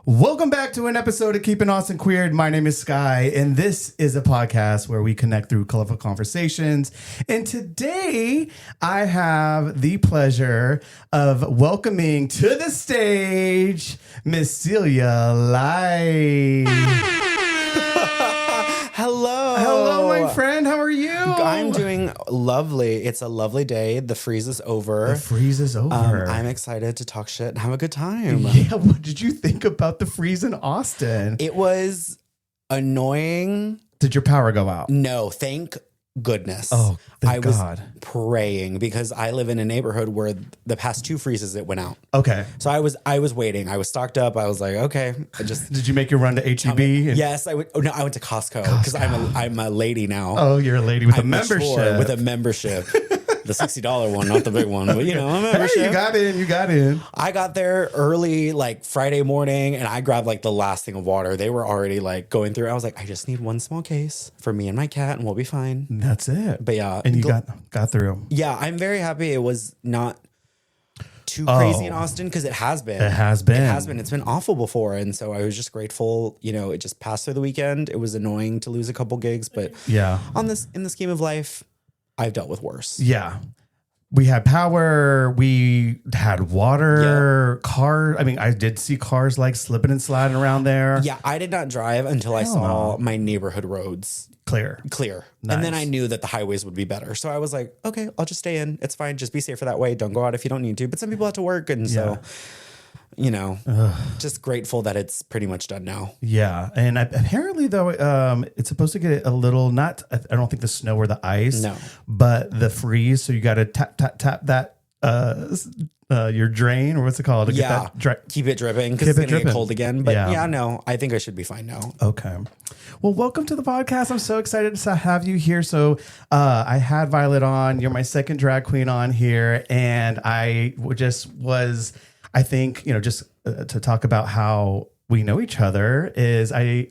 Welcome back to an episode of Keeping Austin Queered. My name is Sky, and this is a podcast where we connect through colorful conversations. And today, I have the pleasure of welcoming to the stage Miss Celia Light. Hello. Hello, my friend. How are you? I'm doing lovely. It's a lovely day. The freeze is over. The freeze is over. I'm excited to talk shit and have a good time. Yeah, what did you think about the freeze in Austin? It was annoying. Did your power go out? No, thank goodness. Oh, thank I was God. praying because I live in a neighborhood where the past two freezes it went out. Okay. So I was waiting. I was stocked up. I was like, okay. Did you make your run to HEB? Yes, I would. Oh no, I went to Costco because I'm a lady now. Oh, you're a lady with a membership. With a membership. The $60 one, not the big one, but you know, a membership. Hey, you got in. I got there early, like Friday morning, and I grabbed like the last thing of water. They were already like going through. I was like, I just need one small case for me and my cat, and we'll be fine. That's it. But yeah, and you got through. Yeah, I'm very happy. It was not too crazy in Austin because it has been. It's been awful before, and so I was just grateful. You know, it just passed through the weekend. It was annoying to lose a couple gigs, but yeah, in the scheme of life, I've dealt with worse. Yeah. We had power. We had water, car. I mean, I did see cars like slipping and sliding around there. Yeah. I did not drive until I saw my neighborhood roads clear. Nice. And then I knew that the highways would be better. So I was like, okay, I'll just stay in. It's fine. Just be safer that way. Don't go out if you don't need to. But some people have to work. And so, you know, just grateful that it's pretty much done now. Yeah. And apparently, though, it's supposed to get a little, I don't think the snow or the ice, no, but the freeze. So you got to tap that, your drain, or what's it called? To get that keep it dripping because it's going to get cold again. But no, I think I should be fine now. Okay. Well, welcome to the podcast. I'm so excited to have you here. So I had Violet on. You're my second drag queen on here. And I think, just to talk about how we know each other is I've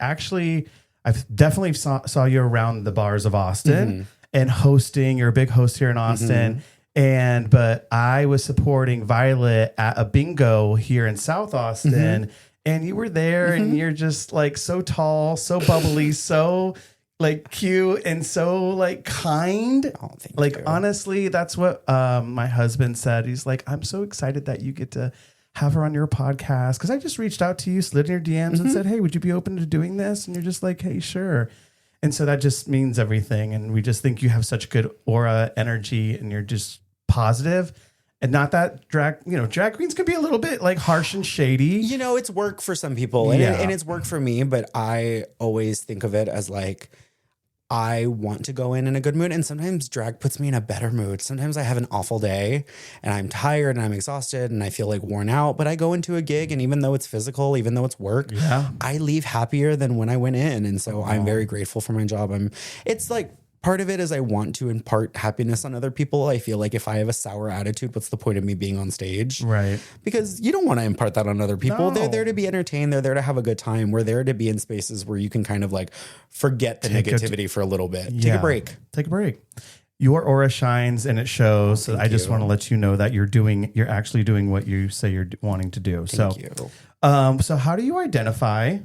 definitely saw you around the bars of Austin and hosting. You're a big host here in Austin. But I was supporting Violet at a bingo here in South Austin, and you were there, and you're just like so tall, so bubbly, so like cute, and so like kind. Oh, thank you. Honestly, that's what my husband said. He's like, I'm so excited that you get to have her on your podcast, because I just reached out to you, slid in your DMs and said, hey, would you be open to doing this? And you're just like, hey, sure. And so that just means everything. And we just think you have such good aura, energy, and you're just positive. And not that drag queens can be a little bit like harsh and shady. You know, it's work for some people and it's work for me, but I always think of it as like, I want to go in a good mood. And sometimes drag puts me in a better mood. Sometimes I have an awful day and I'm tired and I'm exhausted and I feel like worn out, but I go into a gig, and even though it's physical, even though it's work, I leave happier than when I went in. And so I'm very grateful for my job. It's like, part of it is I want to impart happiness on other people. I feel like if I have a sour attitude, what's the point of me being on stage? Right. Because you don't want to impart that on other people. No. They're there to be entertained. They're there to have a good time. We're there to be in spaces where you can kind of like forget the negativity for a little bit. Take a break. Your aura shines and it shows. So I just want to let you know that you're actually doing what you say you're wanting to do. Thank you. So how do you identify?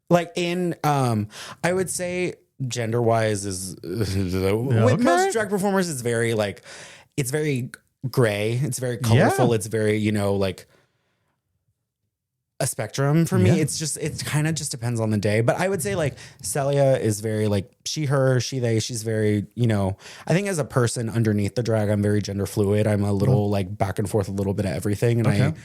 Like I would say, gender wise is with most drag performers, it's very gray. It's very colorful. It's very, like a spectrum for me. It kind of just depends on the day. But I would say like Celia is very like she, her, she, they. She's very, I think as a person underneath the drag, I'm very gender fluid. I'm a little like back and forth a little bit of everything. And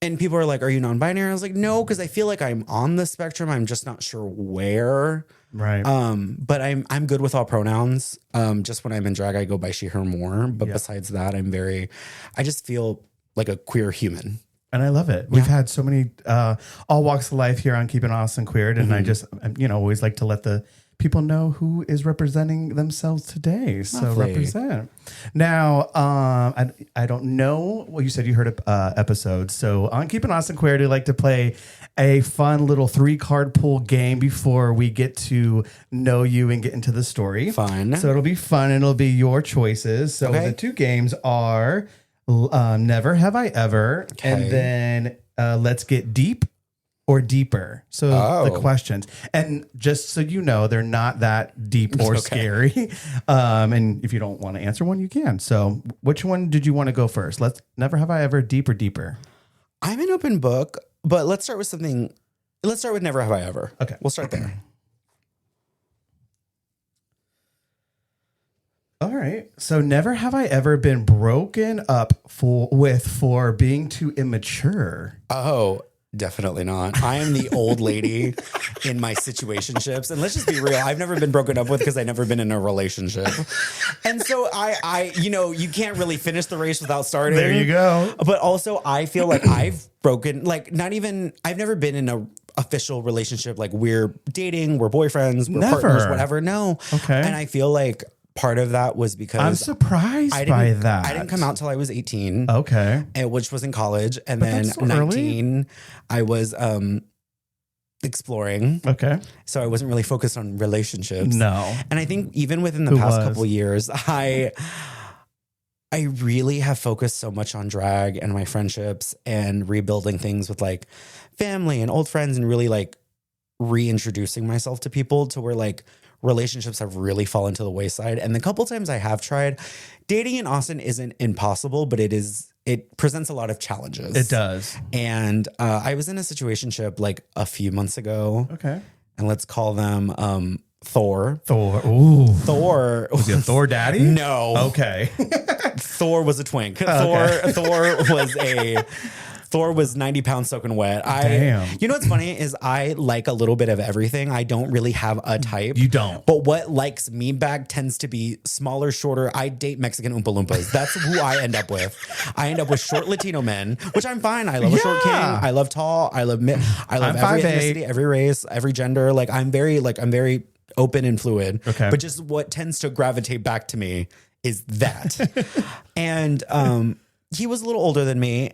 and people are like, are you non-binary? I was like, no, because I feel like I'm on the spectrum. I'm just not sure where. Right. But I'm good with all pronouns. Just when I'm in drag, I go by she, her more. But besides that, I just feel like a queer human. And I love it. We've had so many all walks of life here on Keeping Austin Queered. And I just, always like to let the people know who is representing themselves today. So represent. Now, I don't know. Well, you said you heard episodes. So on Keeping Austin Queered, we like to play a fun little 3-card pool game before we get to know you and get into the story. Fun. So it'll be fun and it'll be your choices. So the 2 games are Never Have I Ever, and then let's get deep or deeper. So the questions, and just so you know, they're not that deep or scary. And if you don't want to answer one, you can. So which one did you want to go first? Let's never have I ever, deep or deeper? I'm an open book, but let's start with something. Let's start with never have I ever. Okay. We'll start there. All right. So never have I ever been broken up for being too immature. Oh, definitely not. I am the old lady in my situationships. And let's just be real. I've never been broken up with because I've never been in a relationship. And so I, you can't really finish the race without starting. There you go. But also I feel like I've broken, like I've never been in a official relationship. Like we're dating, we're boyfriends, we're partners, whatever. No. Okay. And I feel like part of that was because I'm surprised by that. I didn't come out till I was 18. Okay. Which was in college. And then 19, early. I was exploring. Okay. So I wasn't really focused on relationships. No. And I think even within the past couple of years, I really have focused so much on drag and my friendships and rebuilding things with like family and old friends and really like reintroducing myself to people to where like relationships have really fallen to the wayside. And the couple times I have tried, dating in Austin isn't impossible, but it presents a lot of challenges. It does. And I was in a situationship like a few months ago. Okay. And let's call them Thor. Ooh. Thor. Was he a Thor daddy? No. Okay. Thor was a twink. Okay. Thor was 90 pounds soaking wet. Damn. You know what's funny is I like a little bit of everything. I don't really have a type. You don't. But what likes me back tends to be smaller, shorter. I date Mexican Oompa Loompas. That's who I end up with. I end up with short Latino men, which I'm fine. I love a short king. I love tall. I love every ethnicity, every race, every gender. Like I'm very open and fluid. Okay. But just what tends to gravitate back to me is that. And he was a little older than me,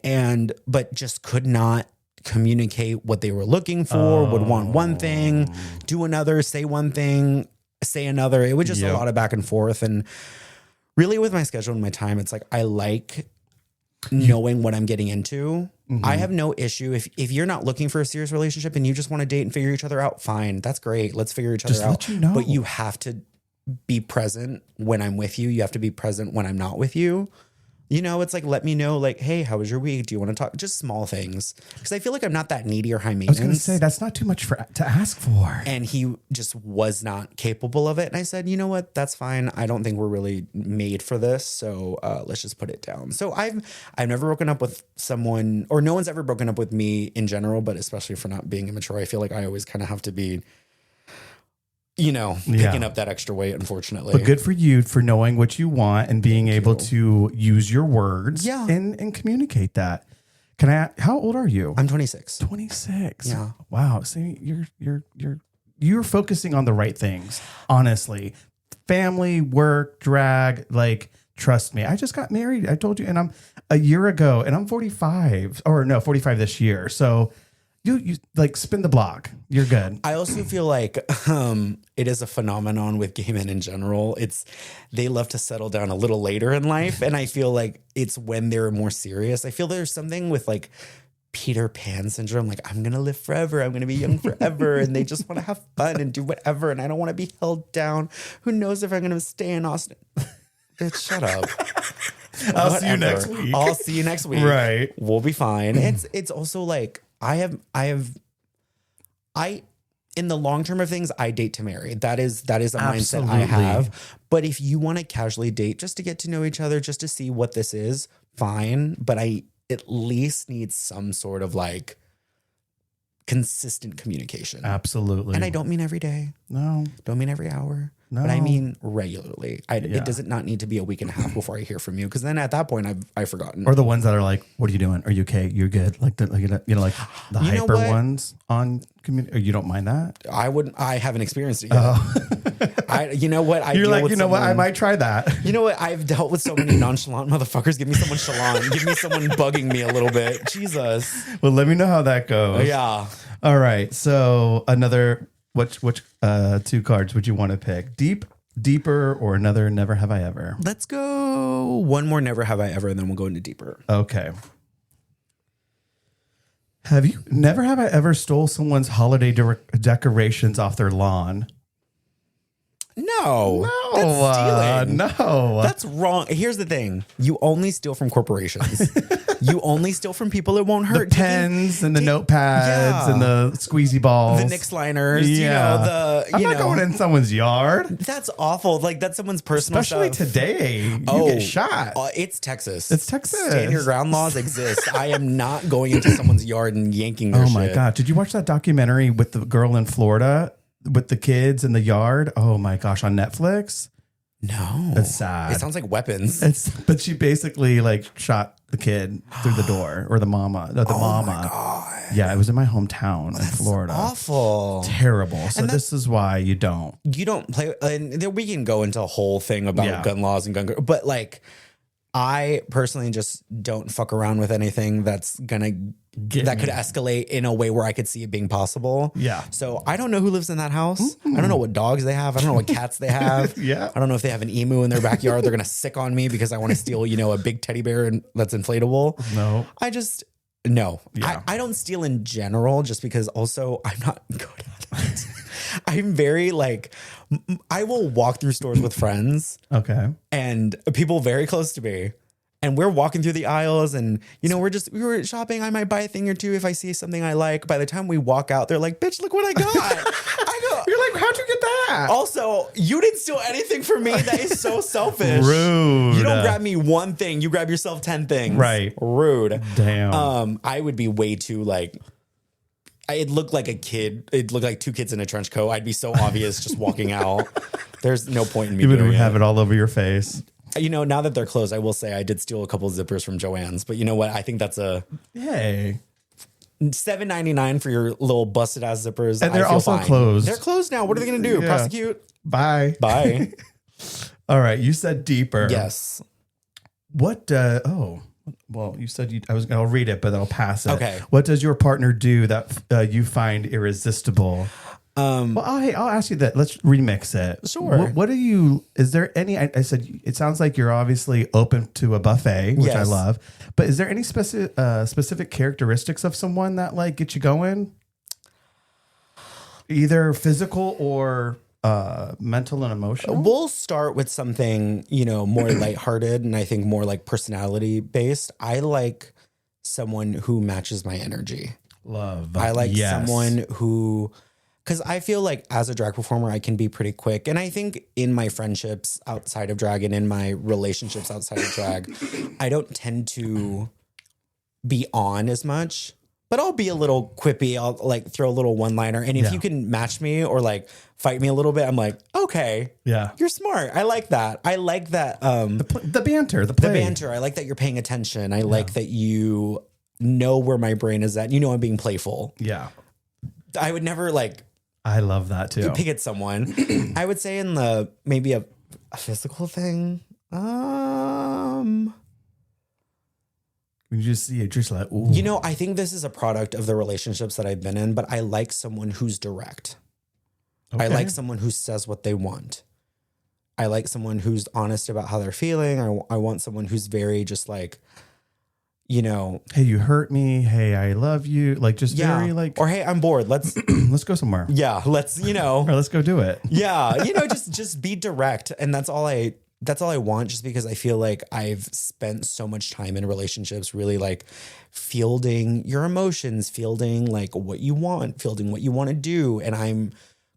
but just could not communicate what they were looking for, would want one thing, do another, say one thing, say another. It was just a lot of back and forth. And really with my schedule and my time, it's like I like knowing what I'm getting into. Mm-hmm. I have no issue. If you're not looking for a serious relationship and you just want to date and figure each other out, fine. That's great. Let's figure each other out. Let you know. But you have to be present when I'm with you. You have to be present when I'm not with you. You know, it's like, let me know, like, hey, how was your week? Do you want to talk? Just small things. Because I feel like I'm not that needy or high maintenance. I was going to say, that's not too much to ask for. And he just was not capable of it. And I said, you know what? That's fine. I don't think we're really made for this. So let's just put it down. So I've never broken up with someone, or no one's ever broken up with me in general, but especially for not being immature. I feel like I always kind of have to be, picking up that extra weight, unfortunately. But good for you for knowing what you want and being able to use your words and communicate that. Can I, how old are you? I'm 26. 26. Yeah. Wow. See, you're focusing on the right things. Honestly, family, work, drag, like, trust me. I just got married. I told you, and I'm a year ago and I'm 45 this year. So you like spin the block. You're good. I also feel like it is a phenomenon with gay men in general. They love to settle down a little later in life. And I feel like it's when they're more serious. I feel there's something with like Peter Pan syndrome. Like, I'm going to live forever. I'm going to be young forever. And they just want to have fun and do whatever. And I don't want to be held down. Who knows if I'm going to stay in Austin? Bitch, shut up. I'll see you next week. I'll see you next week. Right. We'll be fine. It's also like, I in the long term of things, I date to marry. That is a mindset I have. But if you want to casually date just to get to know each other, just to see what this is, fine. But I at least need some sort of like consistent communication. Absolutely. And I don't mean every day. No. Don't mean every hour. No. But I mean regularly. It doesn't not need to be a week and a half before I hear from you, because then at that point I've forgotten. Or the ones that are like, "What are you doing? Are you okay? You're good." Like the hyper ones on community. You don't mind that? I haven't experienced it yet. Oh. You know what? You're like, what? I might try that. You know what? I've dealt with so many nonchalant motherfuckers. Give me someone chalant. Give me someone bugging me a little bit. Jesus. Well, let me know how that goes. Yeah. All right. So another. Which two cards would you want to pick? Deep, deeper, or another never have I ever? Let's go one more never have I ever, and then we'll go into deeper. Okay. Have I ever stole someone's holiday decorations off their lawn? No, that's stealing. No, that's wrong. Here's the thing: you only steal from corporations. You only steal from people it won't hurt. The pens and the notepads and the squeezy balls, the Nix liners. Yeah. I'm not going in someone's yard. That's awful. Like that's someone's personal Especially stuff. Today. You get shot. It's Texas. It's Texas. Stand your ground laws exist. I am not going into someone's yard and yanking their shit. Oh my God. Did you watch that documentary with the girl in Florida with the kids in the yard? Oh my gosh, on Netflix? No. It's sad. It sounds like weapons. But she basically like shot the kid through the door, or the mama. My God. Yeah, it was in my hometown in Florida. Awful. Terrible. So this is why you don't play. And we can go into a whole thing about gun laws and gun, but like I personally just don't fuck around with anything that's gonna could escalate in a way where I could see it being possible. Yeah. So I don't know who lives in that house. I don't know what dogs they have. I don't know what cats they have. Yeah. I don't know if they have an emu in their backyard. They're gonna sick on me because I want to steal, a big teddy bear that's inflatable. No. No. Yeah. I don't steal in general, just because also I'm not good at it. I'm very I will walk through stores with friends. Okay. And people very close to me. And we're walking through the aisles and, we were shopping. I might buy a thing or two if I see something I like. By the time we walk out, they're like, bitch, look what I got. You're like, how'd you get that? Also, you didn't steal anything from me. That is so selfish. Rude. You don't grab me one thing. You grab yourself 10 things. Right. Rude. Damn. I would be way too it looked like a kid. It looked like two kids in a trench coat. I'd be so obvious just walking out. There's no point in me. You would have it all over your face. Now that they're closed, I will say I did steal a couple of zippers from Joann's, but you know what? I think that's hey, $7.99 for your little busted ass zippers. And they're also closed. They're closed now. What are they going to do? Yeah. Prosecute? Bye. All right. You said deeper. Yes. What? Well, you said I'll read it, but I'll pass it. Okay. What does your partner do that you find irresistible? Well, I'll ask you that. Let's remix it. Sure. What do you? Is there any? I said it sounds like you're obviously open to a buffet, which I love. But is there any specific characteristics of someone that get you going? Either physical or mental and emotional. We'll start with something more lighthearted, and I think more personality based. I like someone who matches my energy. Love. I like someone who. Because I feel like as a drag performer, I can be pretty quick. And I think in my friendships outside of drag and in my relationships outside of drag, I don't tend to be on as much. But I'll be a little quippy. I'll throw a little one-liner. And if you can match me or fight me a little bit, I'm like, okay. Yeah. You're smart. I like that. I like that. The banter, the play. The banter. I like that you're paying attention. I like that you know where my brain is at. I'm being playful. Yeah. I would never I love that too. You pick at someone. I would say in maybe a physical thing. When you just see it, just like, ooh. I think this is a product of the relationships that I've been in, but I like someone who's direct. Okay. I like someone who says what they want. I like someone who's honest about how they're feeling. I want someone who's very just hey, you hurt me. Hey, I love you. Very or hey, I'm bored. Let's let's go somewhere. Yeah, let's or let's go do it. Yeah, just be direct, and that's all I want. Just because I feel like I've spent so much time in relationships, really fielding your emotions, fielding what you want, fielding what you want to do, and I'm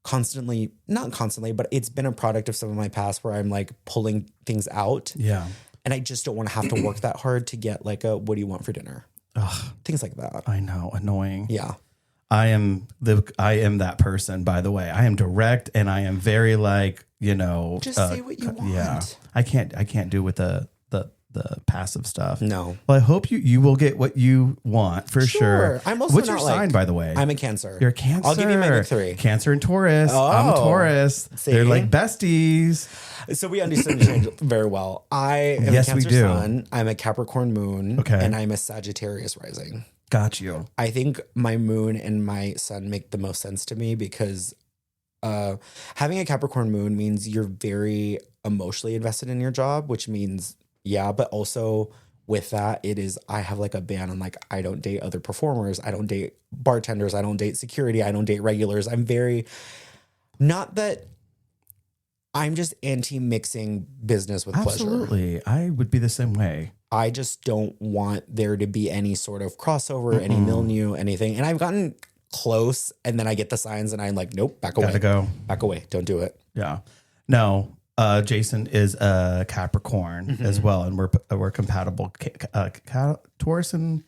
not constantly, but it's been a product of some of my past where I'm pulling things out. Yeah. And I just don't want to have to work that hard to get what do you want for dinner? Ugh, things like that. I know. Annoying. Yeah. I am that person, by the way. I am direct and I am very just say what you want. Yeah. I can't do with the passive stuff. No. Well, I hope you will get what you want for sure. I'm also What's your sign, by the way? I'm a Cancer. You're a Cancer. I'll give you my big three. Cancer and Taurus. Oh, I'm a Taurus. See? They're like besties. So we understand each other very well. I am a Cancer sun. I'm a Capricorn moon. Okay. And I'm a Sagittarius rising. Got you. I think my moon and my sun make the most sense to me because having a Capricorn moon means you're very emotionally invested in your job, which means, but also with that, I have like a ban on like, I don't date other performers. I don't date bartenders. I don't date security. I don't date regulars. Not that I'm just anti-mixing business with pleasure. Absolutely. I would be the same way. I just don't want there to be any sort of crossover, any milieu, anything. And I've gotten close, and then I get the signs and I'm like, nope, back away. Gotta go. Back away. Don't do it. Yeah. No, Jason is a Capricorn as well, and we're compatible. Taurus and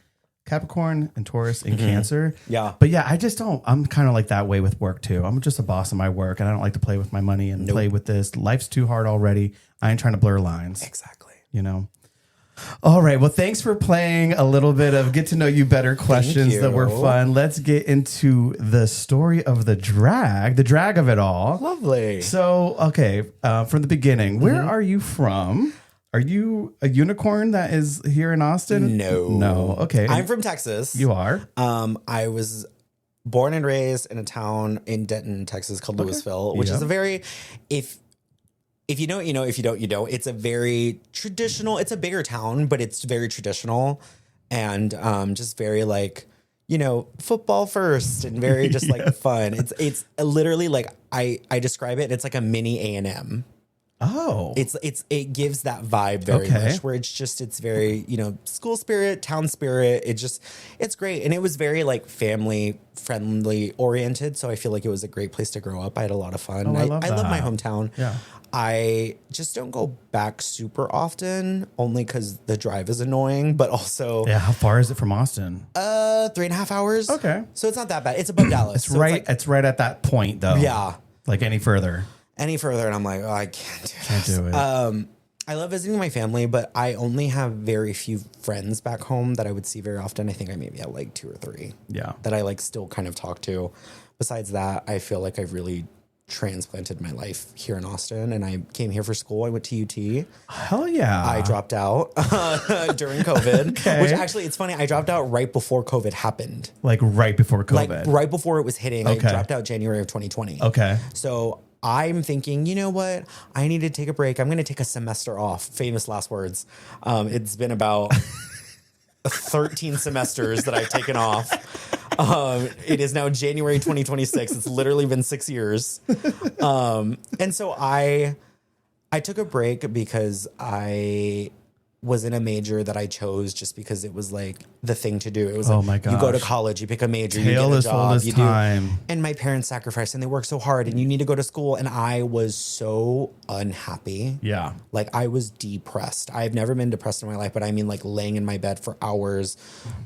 Capricorn and Taurus and Cancer. Yeah. But yeah, I just don't. I'm kind of like that way with work too. I'm just a boss in my work, and I don't like to play with my money and play with this. Life's too hard already. I ain't trying to blur lines. Exactly. You know. All right. Well, thanks for playing a little bit of get to know you better questions that were fun. Let's get into the story of the drag of it all. Lovely. So, okay, from the beginning, where are you from? Are you a unicorn that is here in Austin? No. Okay. I'm from Texas. You are? I was born and raised in a town in Denton, Texas called Louisville, which is a very, if you know it, you know. If you don't, you don't. It's a very traditional. It's a bigger town, but it's very traditional, and just very like, you know, football first and very just like fun. It's literally like I describe it. It's like a mini A&M. Oh, it gives that vibe very much where it's very, you know, school spirit, town spirit. It's great. And it was very like family friendly oriented. So I feel like it was a great place to grow up. I had a lot of fun. I love my hometown. Yeah. I just don't go back super often, only because the drive is annoying, but also. Yeah. How far is it from Austin? 3.5 hours. Okay. So it's not that bad. It's above Dallas. It's right at that point though. Yeah. Like any further. And I'm like, oh, I can't do it. I love visiting my family, but I only have very few friends back home that I would see very often. I think I maybe have like 2 or 3. Yeah. That I like still kind of talk to. Besides that, I feel like I've really transplanted my life here in Austin, and I came here for school. I went to UT. Hell yeah. I dropped out during COVID, which actually, it's funny. I dropped out right before COVID happened. Like right before COVID. Like right before it was hitting. I dropped out January of 2020. Okay. So I'm thinking, you know what? I need to take a break. I'm going to take a semester off. Famous last words. It's been about 13 semesters that I've taken off. It is now January 2026. It's literally been 6 years. And so I took a break because I was in a major that I chose just because it was like the thing to do. It was like, you go to college, you pick a major, you get a job, you do. And my parents sacrificed and they worked so hard and you need to go to school. And I was so unhappy. Yeah. Like I was depressed. I've never been depressed in my life, but I mean like laying in my bed for hours,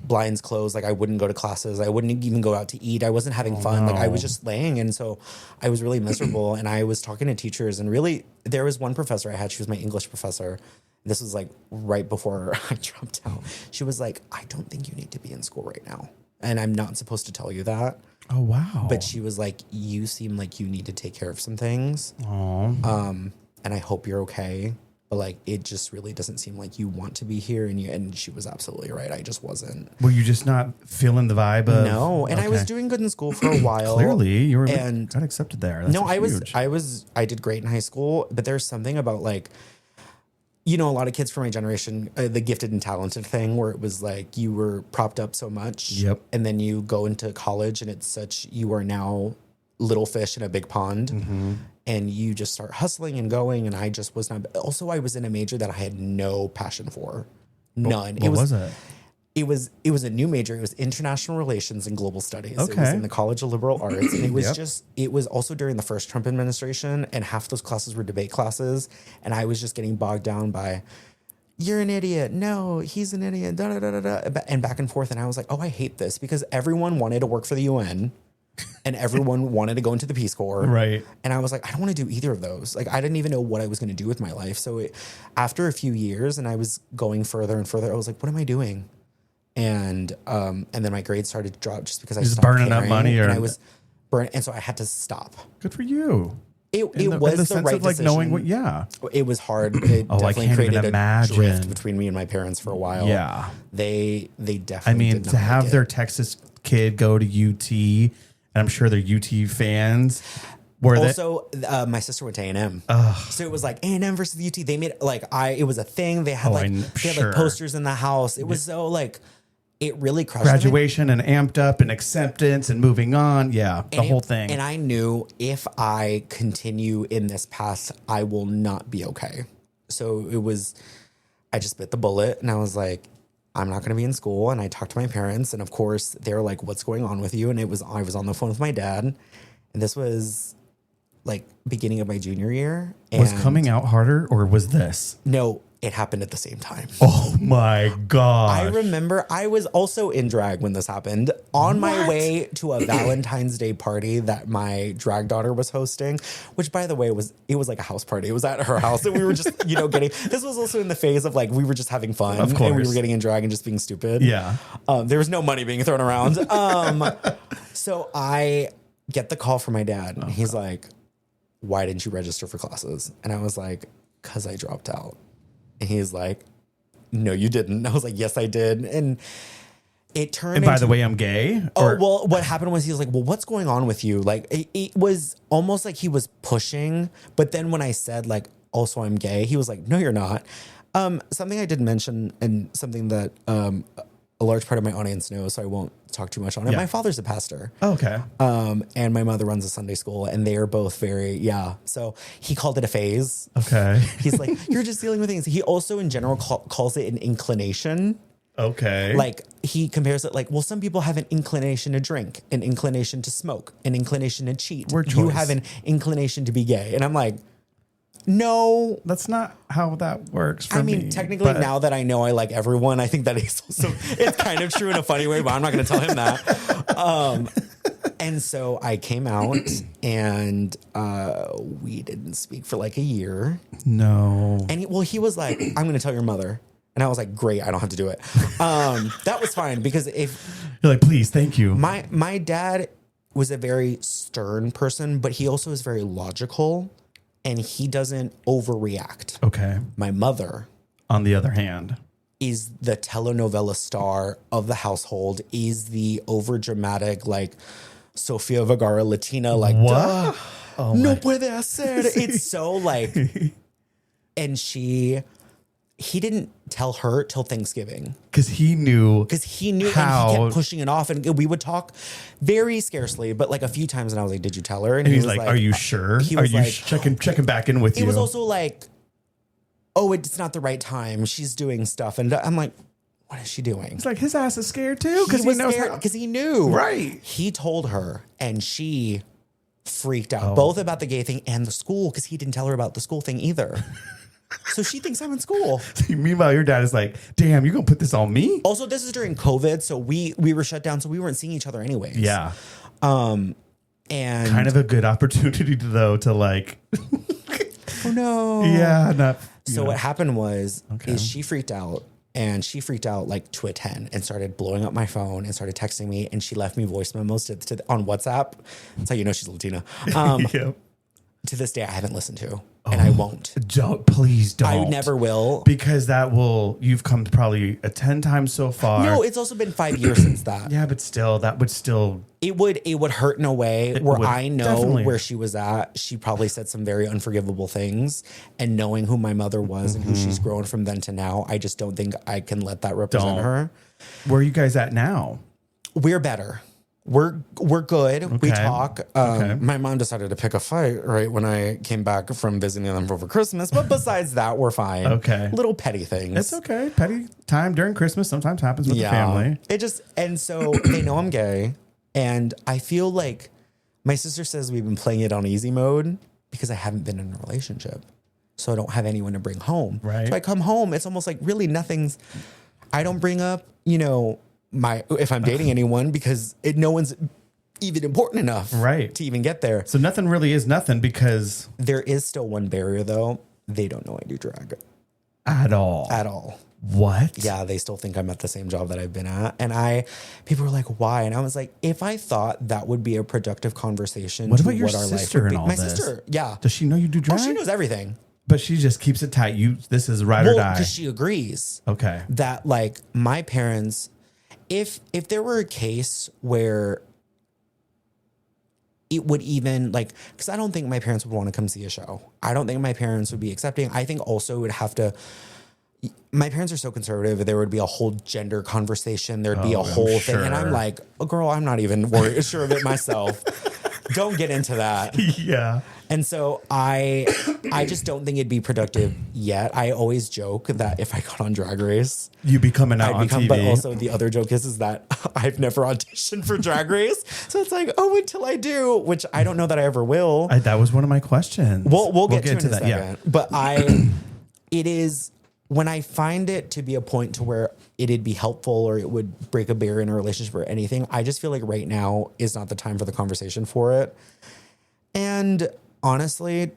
blinds closed. Like I wouldn't go to classes. I wouldn't even go out to eat. I wasn't having fun. Like I was just laying. And so I was really miserable. And I was talking to teachers and really there was one professor I had. She was my English professor. This was like right before I dropped out. She was like, I don't think you need to be in school right now. And I'm not supposed to tell you that. Oh, wow. But she was like, you seem like you need to take care of some things. Oh. And I hope you're okay. But like, it just really doesn't seem like you want to be here. And she was absolutely right. I just wasn't. Were you just not feeling the vibe of? No. And I was doing good in school for a while. Clearly. You were got accepted there. That's I did great in high school. But there's something about like, you know, a lot of kids from my generation, the gifted and talented thing where it was like you were propped up so much. Yep. And then you go into college and it's such, you are now little fish in a big pond. Mm-hmm. And you just start hustling and going. And I just was not. Also, I was in a major that I had no passion for. None. What was it? It was a new major. It was international relations and global studies. Okay. It was in the College of Liberal Arts. And it was it was also during the first Trump administration. And half those classes were debate classes. And I was just getting bogged down by, you're an idiot. No, he's an idiot. Da, da, da, da, da. And back and forth. And I was like, oh, I hate this because everyone wanted to work for the UN. And everyone wanted to go into the Peace Corps. Right. And I was like, I don't want to do either of those. Like, I didn't even know what I was going to do with my life. So after a few years and I was going further and further, I was like, what am I doing? And then my grades started to drop just because I stopped burning up money, and I was burning, and so I had to stop. Good for you. It was the right decision. Knowing what, it was hard. It definitely created a drift between me and my parents for a while. Yeah, they definitely. I mean, to have their Texas kid go to UT, and I'm sure they're UT fans. Were also, my sister went to A&M. So it was like A&M versus UT. They made it was a thing. They had like posters in the house. It was so like, it really crushed graduation and amped up and acceptance and moving on. Yeah, the whole thing. And I knew if I continue in this path, I will not be okay. So I just bit the bullet and I was like, I'm not going to be in school. And I talked to my parents. And of course, they're like, what's going on with you? And I was on the phone with my dad. And this was like beginning of my junior year. And was coming out harder or was this? No, it happened at the same time. Oh my God. I remember I was also in drag when this happened on my way to a Valentine's Day party that my drag daughter was hosting, which by the way was like a house party. It was at her house and we were just, this was also in the phase of like, we were just having fun of course. And we were getting in drag and just being stupid. Yeah. There was no money being thrown around. So I get the call from my dad and he's like, why didn't you register for classes? And I was like, 'cause I dropped out. And he's like, no, you didn't. I was like, yes, I did. And it turned And by the way, I'm gay? Well, what happened was he was like, well, what's going on with you? Like, it was almost like he was pushing. But then when I said, like, also I'm gay, he was like, no, you're not. Something I did mention and something that a large part of my audience knows, so I won't talk too much on it. Yeah. My father's a pastor. Oh, okay. And my mother runs a Sunday school, and they are both very, So he called it a phase. Okay. He's like, you're just dealing with things. He also, in general, calls it an inclination. Okay. Like, he compares it like, well, some people have an inclination to drink, an inclination to smoke, an inclination to cheat. You have an inclination to be gay. And I'm like, no, that's not how that works for me. I mean, technically, now that I know I like everyone, I think that is also, it's kind of true in a funny way, but I'm not going to tell him that. And so I came out and we didn't speak for like a year. No. And he was like, I'm going to tell your mother. And I was like, great, I don't have to do it. That was fine because if you're like, please, thank you. My dad was a very stern person, but he also is very logical. And he doesn't overreact. Okay. My mother, on the other hand, is the telenovela star of the household, is the overdramatic, like, Sofia Vergara Latina, like, what? Oh no puede hacer. It's so like, and he didn't tell her till Thanksgiving. Because he knew how. And he kept pushing it off. And we would talk very scarcely, but like a few times. And I was like, did you tell her? And he's like, are you sure? Are you like, checking back in with you? He was also like, oh, it's not the right time. She's doing stuff. And I'm like, what is she doing? He's like, his ass is scared too. Because he knows because he knew. Right. He told her and she freaked out, both about the gay thing and the school, because he didn't tell her about the school thing either. So she thinks I'm in school. Meanwhile, your dad is like, damn, you're going to put this on me? Also, this is during COVID, so we were shut down, so we weren't seeing each other anyways. Yeah. And kind of a good opportunity to like... oh, no. Yeah. So what happened was is she freaked out, and she freaked out like to a 10 and started blowing up my phone and started texting me, and she left me voice memos on WhatsApp. That's how you know she's Latina. Yep. To this day, I haven't listened to, and I won't. Please don't. I never will. Because you've come probably 10 times so far. No, it's also been 5 years since that. Yeah, but still, that would still... It would hurt in a way where I know where she was at. She probably said some very unforgivable things, and knowing who my mother was and who she's grown from then to now, I just don't think I can let that represent her. Where are you guys at now? We're better. We're good. Okay. We talk. My mom decided to pick a fight right when I came back from visiting them over Christmas. But besides that, we're fine. Okay. Little petty things. It's okay. Petty time during Christmas sometimes happens with the family. And so they know I'm gay. And I feel like my sister says we've been playing it on easy mode because I haven't been in a relationship. So I don't have anyone to bring home. Right. So I come home. It's almost like really I don't bring up, if I'm dating anyone, because no one's even important enough to even get there. So nothing really is nothing, because there is still one barrier though. They don't know I do drag at all. What? Yeah, they still think I'm at the same job that I've been at. And people were like, why? And I was like, if I thought that would be a productive conversation. What about your sister and all this? My sister, yeah. Does she know you do drag? Oh, she knows everything. But she just keeps it tight. This is ride or die. Because she agrees. Okay. That like my parents, if there were a case where it would even like, because I don't think my parents would want to come see a show. I don't think my parents would be accepting. I think also it would have to, my parents are so conservative. There would be a whole gender conversation. There'd be a whole thing. And I'm like, oh, girl, I'm not even sure of it myself. Don't get into that. Yeah. And so I just don't think it'd be productive yet. I always joke that if I got on Drag Race, you be coming out on TV. But also the other joke is that I've never auditioned for Drag Race. So it's like, oh, until I do, which I don't know that I ever will. That was one of my questions. We'll get to that. Yeah. But it is when I find it to be a point to where it'd be helpful or it would break a barrier in a relationship or anything, I just feel like right now is not the time for the conversation for it. And honestly,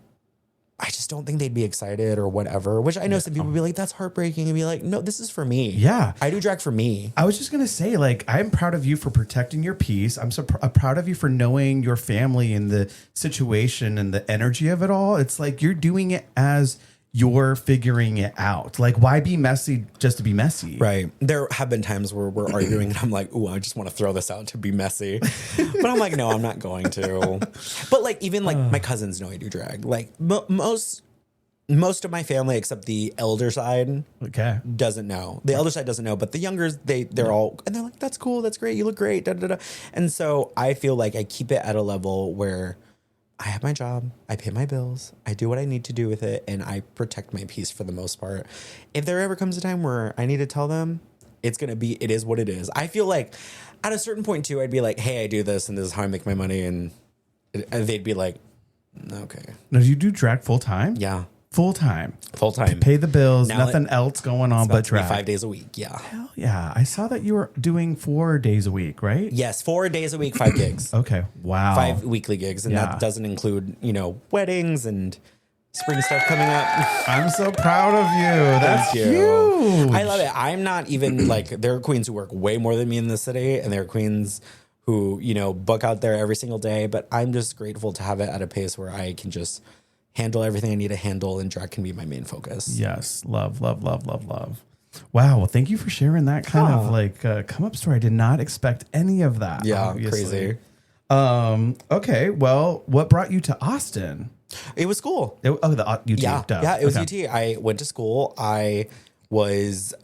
I just don't think they'd be excited or whatever, which I know some people would be like, that's heartbreaking. And be like, no, this is for me. Yeah. I do drag for me. I was just going to say, like, I'm proud of you for protecting your peace. I'm proud of you for knowing your family and the situation and the energy of it all. It's like you're doing it as you're figuring it out. Like, why be messy just to be messy? Right. There have been times where we're arguing and I'm like, ooh, I just want to throw this out to be messy. But I'm like, no, I'm not going to. But like, even like my cousins know I do drag. Like most of my family, except the elder side, doesn't know. The elder side doesn't know, but the youngers, they're all, and they're like, that's cool. That's great. You look great. Da, da, da. And so I feel like I keep it at a level where I have my job, I pay my bills, I do what I need to do with it, and I protect my peace for the most part. If there ever comes a time where I need to tell them, it is what it is. I feel like at a certain point too, I'd be like, hey, I do this and this is how I make my money. And they'd be like, okay. Now, do you do drag full time? Yeah. Full time. Pay the bills. Now nothing else going on but drag. 5 days a week. Yeah. Hell yeah. I saw that you were doing 4 days a week, right? Yes. 4 days a week, 5 gigs. Okay. Wow. 5 weekly gigs. And that doesn't include, weddings and spring stuff coming up. I'm so proud of you. That's huge. I love it. I'm not even like, there are queens who work way more than me in the city, and there are queens who, book out there every single day. But I'm just grateful to have it at a pace where I can just handle everything I need to handle, and drag can be my main focus. Yes. Love, love, love, love, love. Wow. Well, thank you for sharing that kind of like come up story. I did not expect any of that. Yeah. Obviously. Crazy. Okay. Well, what brought you to Austin? It was school. The UT. Yeah. Yeah. It was UT. I went to school. I was,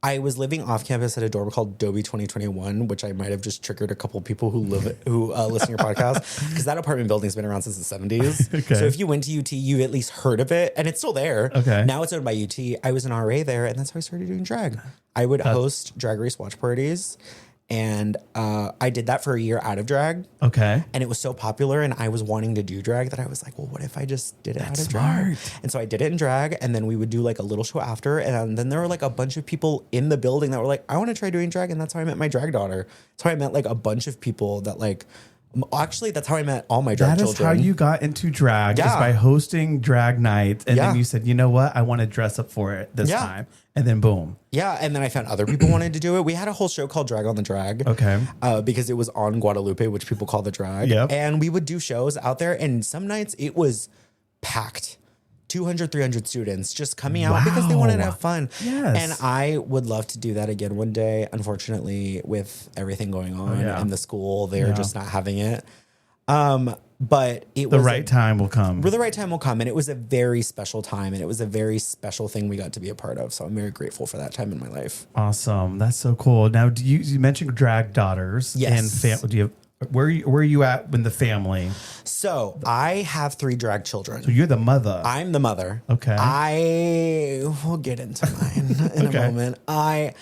I was living off campus at a dorm called Dobie 2021, which I might have just triggered a couple of people who listen to your podcast, because that apartment building's been around since the 70s. Okay. So if you went to UT, you at least heard of it, and it's still there. Okay. Now it's owned by UT. I was an RA there, and that's how I started doing drag. I would host Drag Race watch parties. And I did that for a year out of drag. Okay. And it was so popular, and I was wanting to do drag that I was like, well, what if I just did it out of drag? And so I did it in drag, and then we would do like a little show after. And then there were like a bunch of people in the building that were like, I want to try doing drag. And that's how I met my drag daughter. That's how I met like a bunch of people that like, actually, that's how I met all my drag children. That is how you got into drag, is by hosting drag nights. And then you said, you know what? I want to dress up for it this time. And then boom. Yeah. And then I found other people wanted to do it. We had a whole show called Drag on the Drag. Okay. Because it was on Guadalupe, which people call the drag. Yep. And we would do shows out there. And some nights it was packed. 200, 300 students just coming out because they wanted to have fun. Yes. And I would love to do that again one day. Unfortunately, with everything going on in the school, they're just not having it. But it was the right time will come. The right time will come. And it was a very special time. And it was a very special thing we got to be a part of. So I'm very grateful for that time in my life. Awesome. That's so cool. Now, you mentioned drag daughters. Yes. And do you where are you at in the family? So I have 3 drag children. So you're the mother. I'm the mother. Okay. We'll get into mine in a moment. I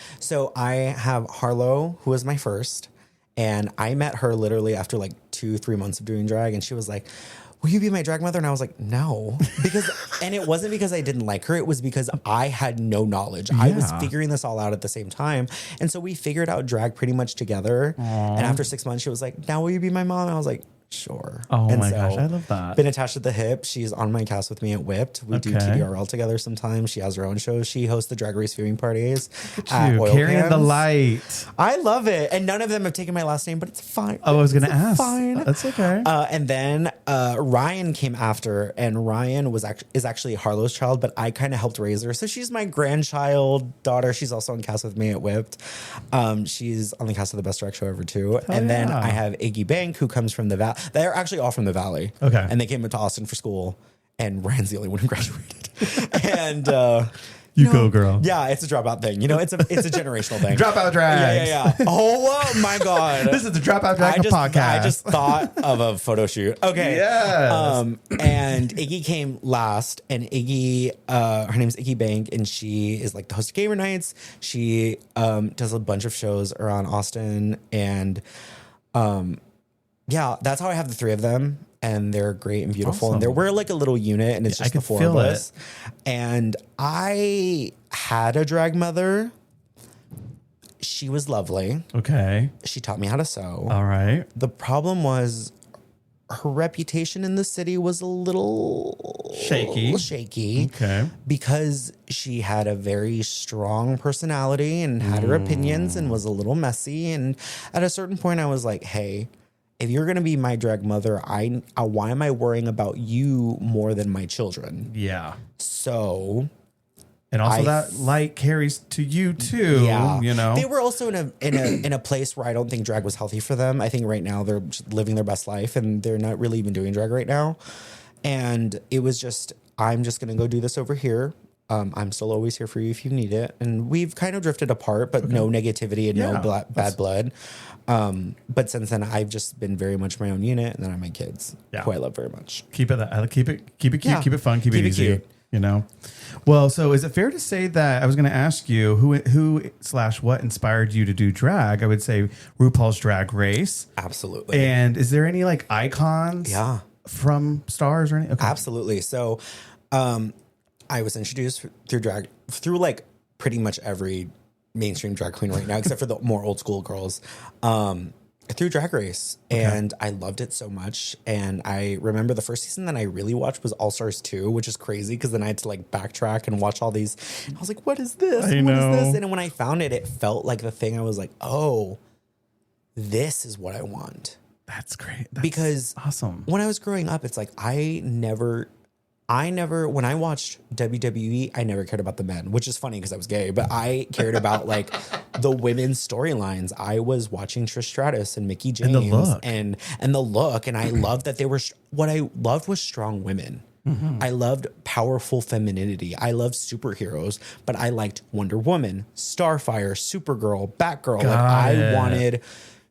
have Harlow, who was my first, and I met her literally after like 2-3 months of doing drag, and she was like, will you be my drag mother? And I was like, no, and it wasn't because I didn't like her. It was because I had no knowledge. Yeah. I was figuring this all out at the same time. And so we figured out drag pretty much together. Aww. And after 6 months, she was like, now will you be my mom? And I was like, Sure. Oh and my gosh, I love that. Been attached at the hip. She's on my cast with me at Whipped. We do TDRL together sometimes. She has her own shows. She hosts the Drag Race viewing parties at Oil Carrying the Pans. light. I love it. And none of them have taken my last name, but it's fine. Oh, I was going to ask. Fine. That's okay. And then Ryan came after, and Ryan is actually Harlow's child, but I kind of helped raise her. So she's my grandchild daughter. She's also on cast with me at Whipped. She's on the cast of the Best Drag Show ever too. Then I have Iggy Bank, who comes from the Valley. They're actually all from the Valley. Okay. And they came into Austin for school, and Ryan's the only one who graduated. And you go, girl. Yeah, it's a dropout thing. It's a generational thing. Dropout drag. Yeah. Oh my God. This is the Dropout Drag podcast. I just thought of a photo shoot. Okay. Yes. And Iggy came last, and Iggy, her name's Iggy Bank, and she is like the host of Gamer Nights. She does a bunch of shows around Austin, and yeah, that's how I have the three of them. And they're great and beautiful. Awesome. And we're like a little unit, and it's just the four of us. And I had a drag mother. She was lovely. Okay. She taught me how to sew. All right. The problem was her reputation in the city was a little shaky. Okay. Because she had a very strong personality and had her opinions and was a little messy. And at a certain point, I was like, hey, if you're going to be my drag mother, why am I worrying about you more than my children? Yeah. So... And also that light carries to you too. Yeah. They were also in a place where I don't think drag was healthy for them. I think right now they're just living their best life, and they're not really even doing drag right now. And it was just, I'm just gonna go do this over here. I'm still always here for you if you need it. And we've kind of drifted apart, but no negativity and no bad blood. But since then, I've just been very much my own unit, and then I have my kids, who I love very much. Keep it cute, keep it fun, keep it easy. Cute. Well, so is it fair to say that I was going to ask you who/what inspired you to do drag? I would say RuPaul's Drag Race. Absolutely. And is there any like icons from stars or anything? Okay. Absolutely. So I was introduced through like pretty much every mainstream drag queen right now, except for the more old school girls. Through Drag Race, and I loved it so much. And I remember the first season that I really watched was All Stars 2, which is crazy because then I had to like backtrack and watch all these. I was like, what is this? What is this? And when I found it, it felt like the thing. I was like, oh, this is what I want. That's great. Because awesome. When I was growing up, it's like I never, when I watched WWE, I never cared about the men, which is funny because I was gay, but I cared about like the women's storylines. I was watching Trish Stratus and Mickey James and the look. And I loved that what I loved was strong women. Mm-hmm. I loved powerful femininity. I loved superheroes, but I liked Wonder Woman, Starfire, Supergirl, Batgirl. I wanted...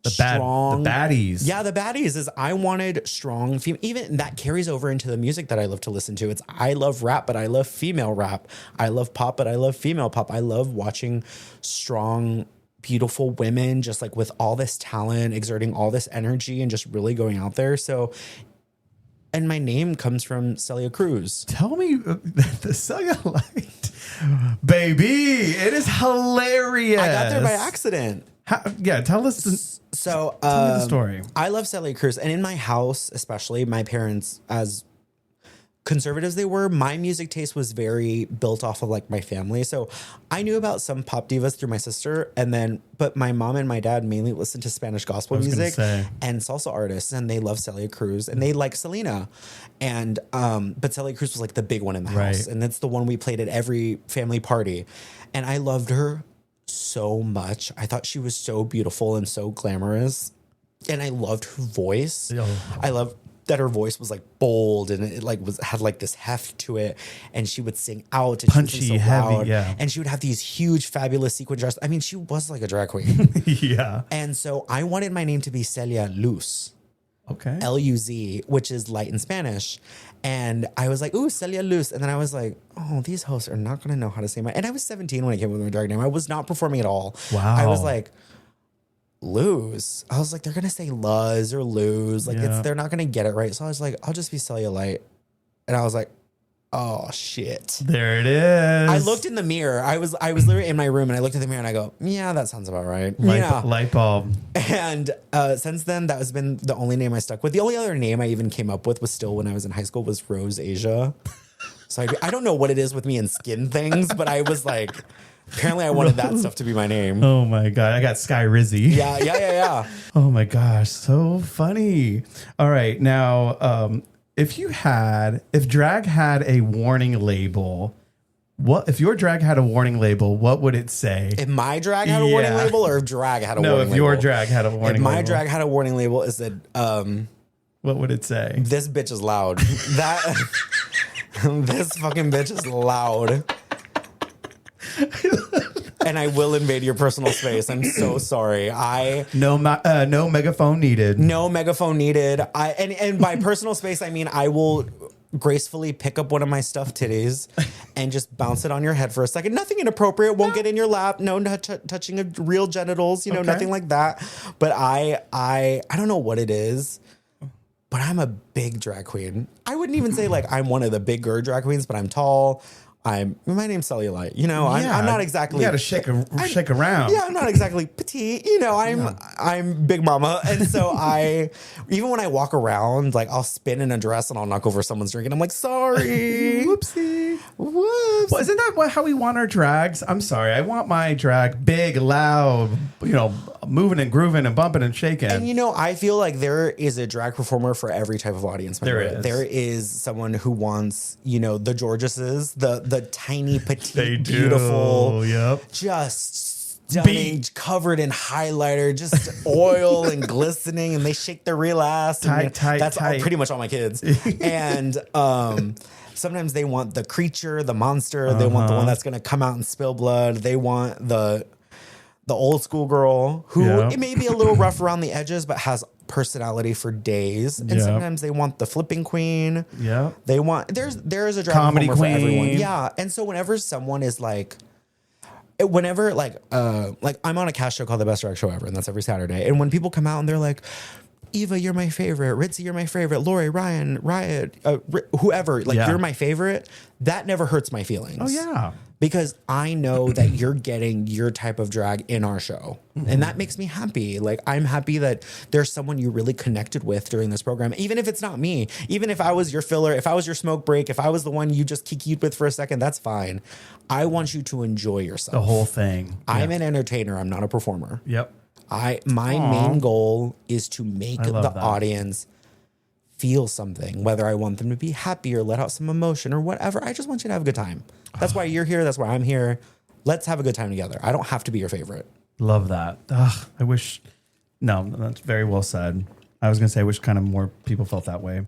the baddies. Yeah, the baddies is I wanted strong female. Even that carries over into the music that I love to listen to. I love rap, but I love female rap. I love pop, but I love female pop. I love watching strong, beautiful women just like with all this talent, exerting all this energy and just really going out there. So, and my name comes from Celia Cruz. Tell me the Celia Light, baby. It is hilarious. I got there by accident. Tell us tell me the story. I love Celia Cruz, and in my house, especially my parents, as conservative as they were, my music taste was very built off of like my family. So I knew about some pop divas through my sister, but my mom and my dad mainly listened to Spanish gospel music and salsa artists, and they love Celia Cruz and they like Selena, and but Celia Cruz was like the big one in the house, and that's the one we played at every family party, and I loved her so much. I thought she was so beautiful and so glamorous, and I loved her voice. I loved that her voice was like bold and it like had like this heft to it, and she would sing out and punchy, she would sing so heavy, loud, and she would have these huge fabulous sequin dresses. I mean, she was like a drag queen. And so I wanted my name to be Celia Luz. Okay. Luz, which is light in Spanish. And I was like, ooh, Celia Luz. And then I was like, oh, these hosts are not going to know how to say and I was 17 when I came up with my drag name. I was not performing at all. Wow. I was like, Luz. I was like, they're going to say Luz or Luz. Like, they're not going to get it right. So I was like, I'll just be Celia Light. And I was like, Oh shit. There it is. I looked in the mirror. I was literally in my room and I looked in the mirror and I go, yeah, that sounds about right. Light bulb. And since then, that has been the only name I stuck with. The only other name I even came up with was still when I was in high school was Rose Asia. So I don't know what it is with me and skin things, but I was like, apparently I wanted that stuff to be my name. Oh my God. I got Sky Rizzy. Yeah. Oh my gosh. So funny. All right. Now, if drag had a warning label, if your drag had a warning label, what would it say? If my drag had a warning label or if drag had a warning label? No, if your drag had a warning label. If my drag had a warning label, it said, what would it say? This bitch is loud. This fucking bitch is loud. And I will invade your personal space. I'm so sorry. No megaphone needed. No megaphone needed. And by personal space, I mean I will gracefully pick up one of my stuffed titties and just bounce it on your head for a second. Nothing inappropriate. Won't get in your lap. No touching of real genitals. Nothing like that. But I don't know what it is. But I'm a big drag queen. I wouldn't even say like I'm one of the bigger drag queens, but I'm tall. My name's Celia Light. I'm not exactly. You got to shake around. Yeah, I'm not exactly petite. I'm big mama, and so even when I walk around, like I'll spin in a dress and I'll knock over someone's drink, and I'm like, sorry, whoopsie, whoops. Well, isn't that how we want our drags? I'm sorry, I want my drag big, loud, moving and grooving and bumping and shaking. And I feel like there is a drag performer for every type of audience member. There is someone who wants, the Georgeses, the tiny, petite, beautiful, just stunning, covered in highlighter, just oil and glistening, and they shake their real ass. That's pretty much all my kids. And sometimes they want the creature, the monster. They want the one that's going to come out and spill blood. They want the old school girl who it may be a little rough around the edges, but has personality for days. And sometimes they want the flipping queen. Yeah. They want there is a drag comedy performer queen for everyone. Yeah. And so whenever someone is like I'm on a cast show called The Best Drag Show Ever, and that's every Saturday. And when people come out and they're like, Eva, you're my favorite. Ritzy, you're my favorite. Lori, Ryan, Riot, whoever, you're my favorite. That never hurts my feelings. Oh, yeah. Because I know that you're getting your type of drag in our show. Mm-hmm. And that makes me happy. I'm happy that there's someone you really connected with during this program. Even if it's not me. Even if I was your filler, if I was your smoke break, if I was the one you just kikied with for a second, that's fine. I want you to enjoy yourself. The whole thing. I'm an entertainer. I'm not a performer. Yep. My main goal is to make the audience feel something, whether I want them to be happy or let out some emotion or whatever. I just want you to have a good time. That's why you're here. That's why I'm here. Let's have a good time together. I don't have to be your favorite. Love that. I wish. No, that's very well said. I was going to say, I wish kind of more people felt that way.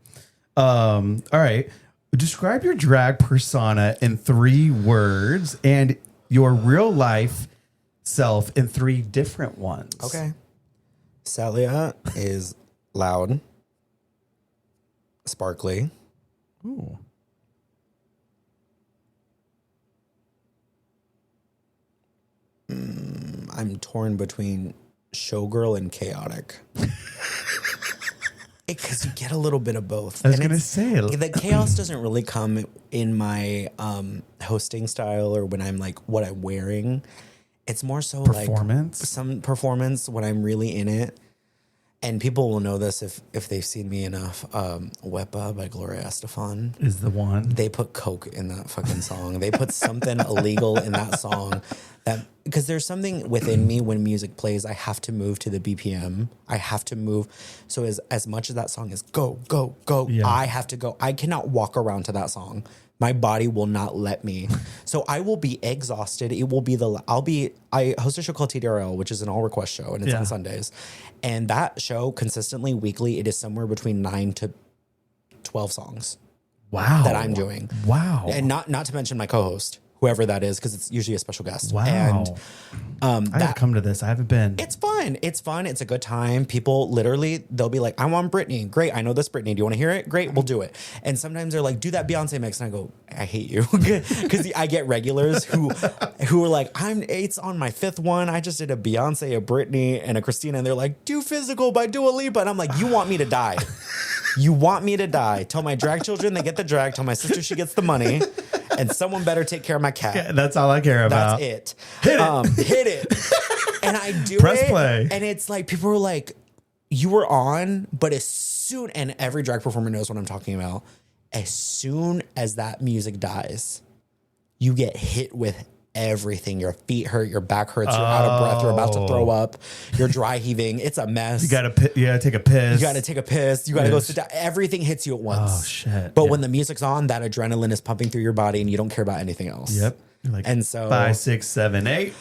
All right. Describe your drag persona in 3 words and your real life self in 3 different ones. Okay. Celia is loud, sparkly. Ooh. I'm torn between showgirl and chaotic. Because you get a little bit of both. I was going to say. The chaos doesn't really come in my hosting style or when I'm what I'm wearing. It's more so some performance when I'm really in it. And people will know this if they've seen me enough. Wepa by Gloria Estefan is the one. They put coke in that fucking song. They put something illegal in that song. Because there's something within me when music plays, I have to move to the BPM. I have to move. So as much as that song is go, go, go, I have to go. I cannot walk around to that song. My body will not let me. So I will be exhausted. It will be I host a show called TDRL, which is an all request show, and it's on Sundays. And that show consistently weekly, it is somewhere between 9 to 12 songs. Wow. That I'm doing. Wow. And not to mention my co-host, whoever that is, because it's usually a special guest. Wow. And I have come to this. I haven't been. It's fun. It's fun. It's a good time. People literally, they'll be like, I want Britney. Great. I know this Britney. Do you want to hear it? Great. We'll do it. And sometimes they're like, do that Beyonce mix. And I go, I hate you. Because I get regulars who are like, it's on my 5th one. I just did a Beyonce, a Britney, and a Christina. And they're like, do Physical by Dua Lipa. And I'm like, you want me to die. You want me to die. Tell my drag children they get the drag. Tell my sister she gets the money. And someone better take care of my cat. Yeah, that's all I care about. That's it. Hit it. Hit it. And I do Press play. And it's like, people were like, you were on, but as soon, and every drag performer knows what I'm talking about, as soon as that music dies, you get hit with everything. Your feet hurt, your back hurts, you're out of breath, you're about to throw up, you're dry heaving. It's a mess. You gotta take a piss. You gotta take a piss. You gotta go sit down. Everything hits you at once. Oh shit. But when the music's on, that adrenaline is pumping through your body and you don't care about anything else. Yep. You're like, and so 5, 6, 7, 8.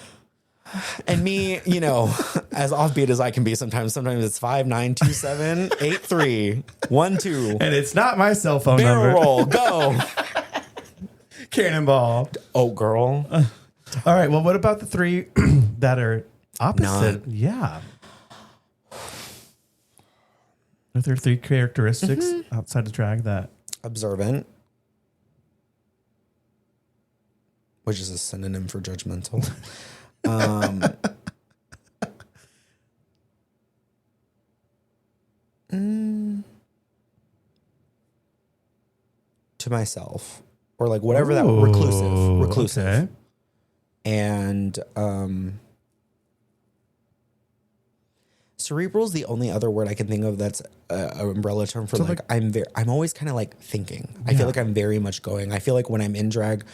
And me, you know, as offbeat as I can be sometimes it's 5, 9, 2, 7, 8, 3, 1, 2. And it's not my cell phone Barrel number. roll, go. Cannonball. Oh, girl. All right. Well, what about the 3 that are opposite? Yeah. Are there 3 characteristics outside of drag that? Observant, which is a synonym for judgmental. To myself, or like whatever that reclusive. Okay. And cerebral is the only other word I can think of that's an umbrella term for, so like I'm always kind of like thinking. I feel like I'm very much going. I feel like when I'm in drag,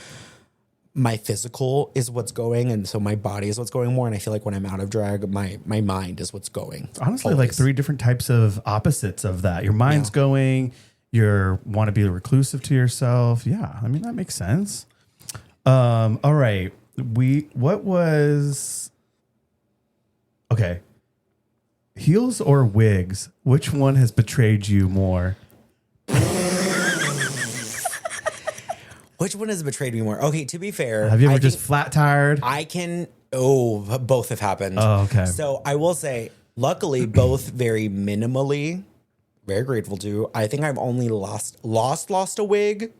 my physical is what's going, and so my body is what's going more. And I feel like when I'm out of drag, my mind is what's going. Honestly, always. Like 3 different types of opposites of that. Your mind's going. You want to be reclusive to yourself. Yeah, I mean that makes sense. All right, okay. Heels or wigs? Which one has betrayed you more? Which one has betrayed me more? Okay, to be fair, have you ever just flat tired? Both have happened. Oh, okay. So I will say, luckily, both very minimally. Very grateful to. I think I've only lost a wig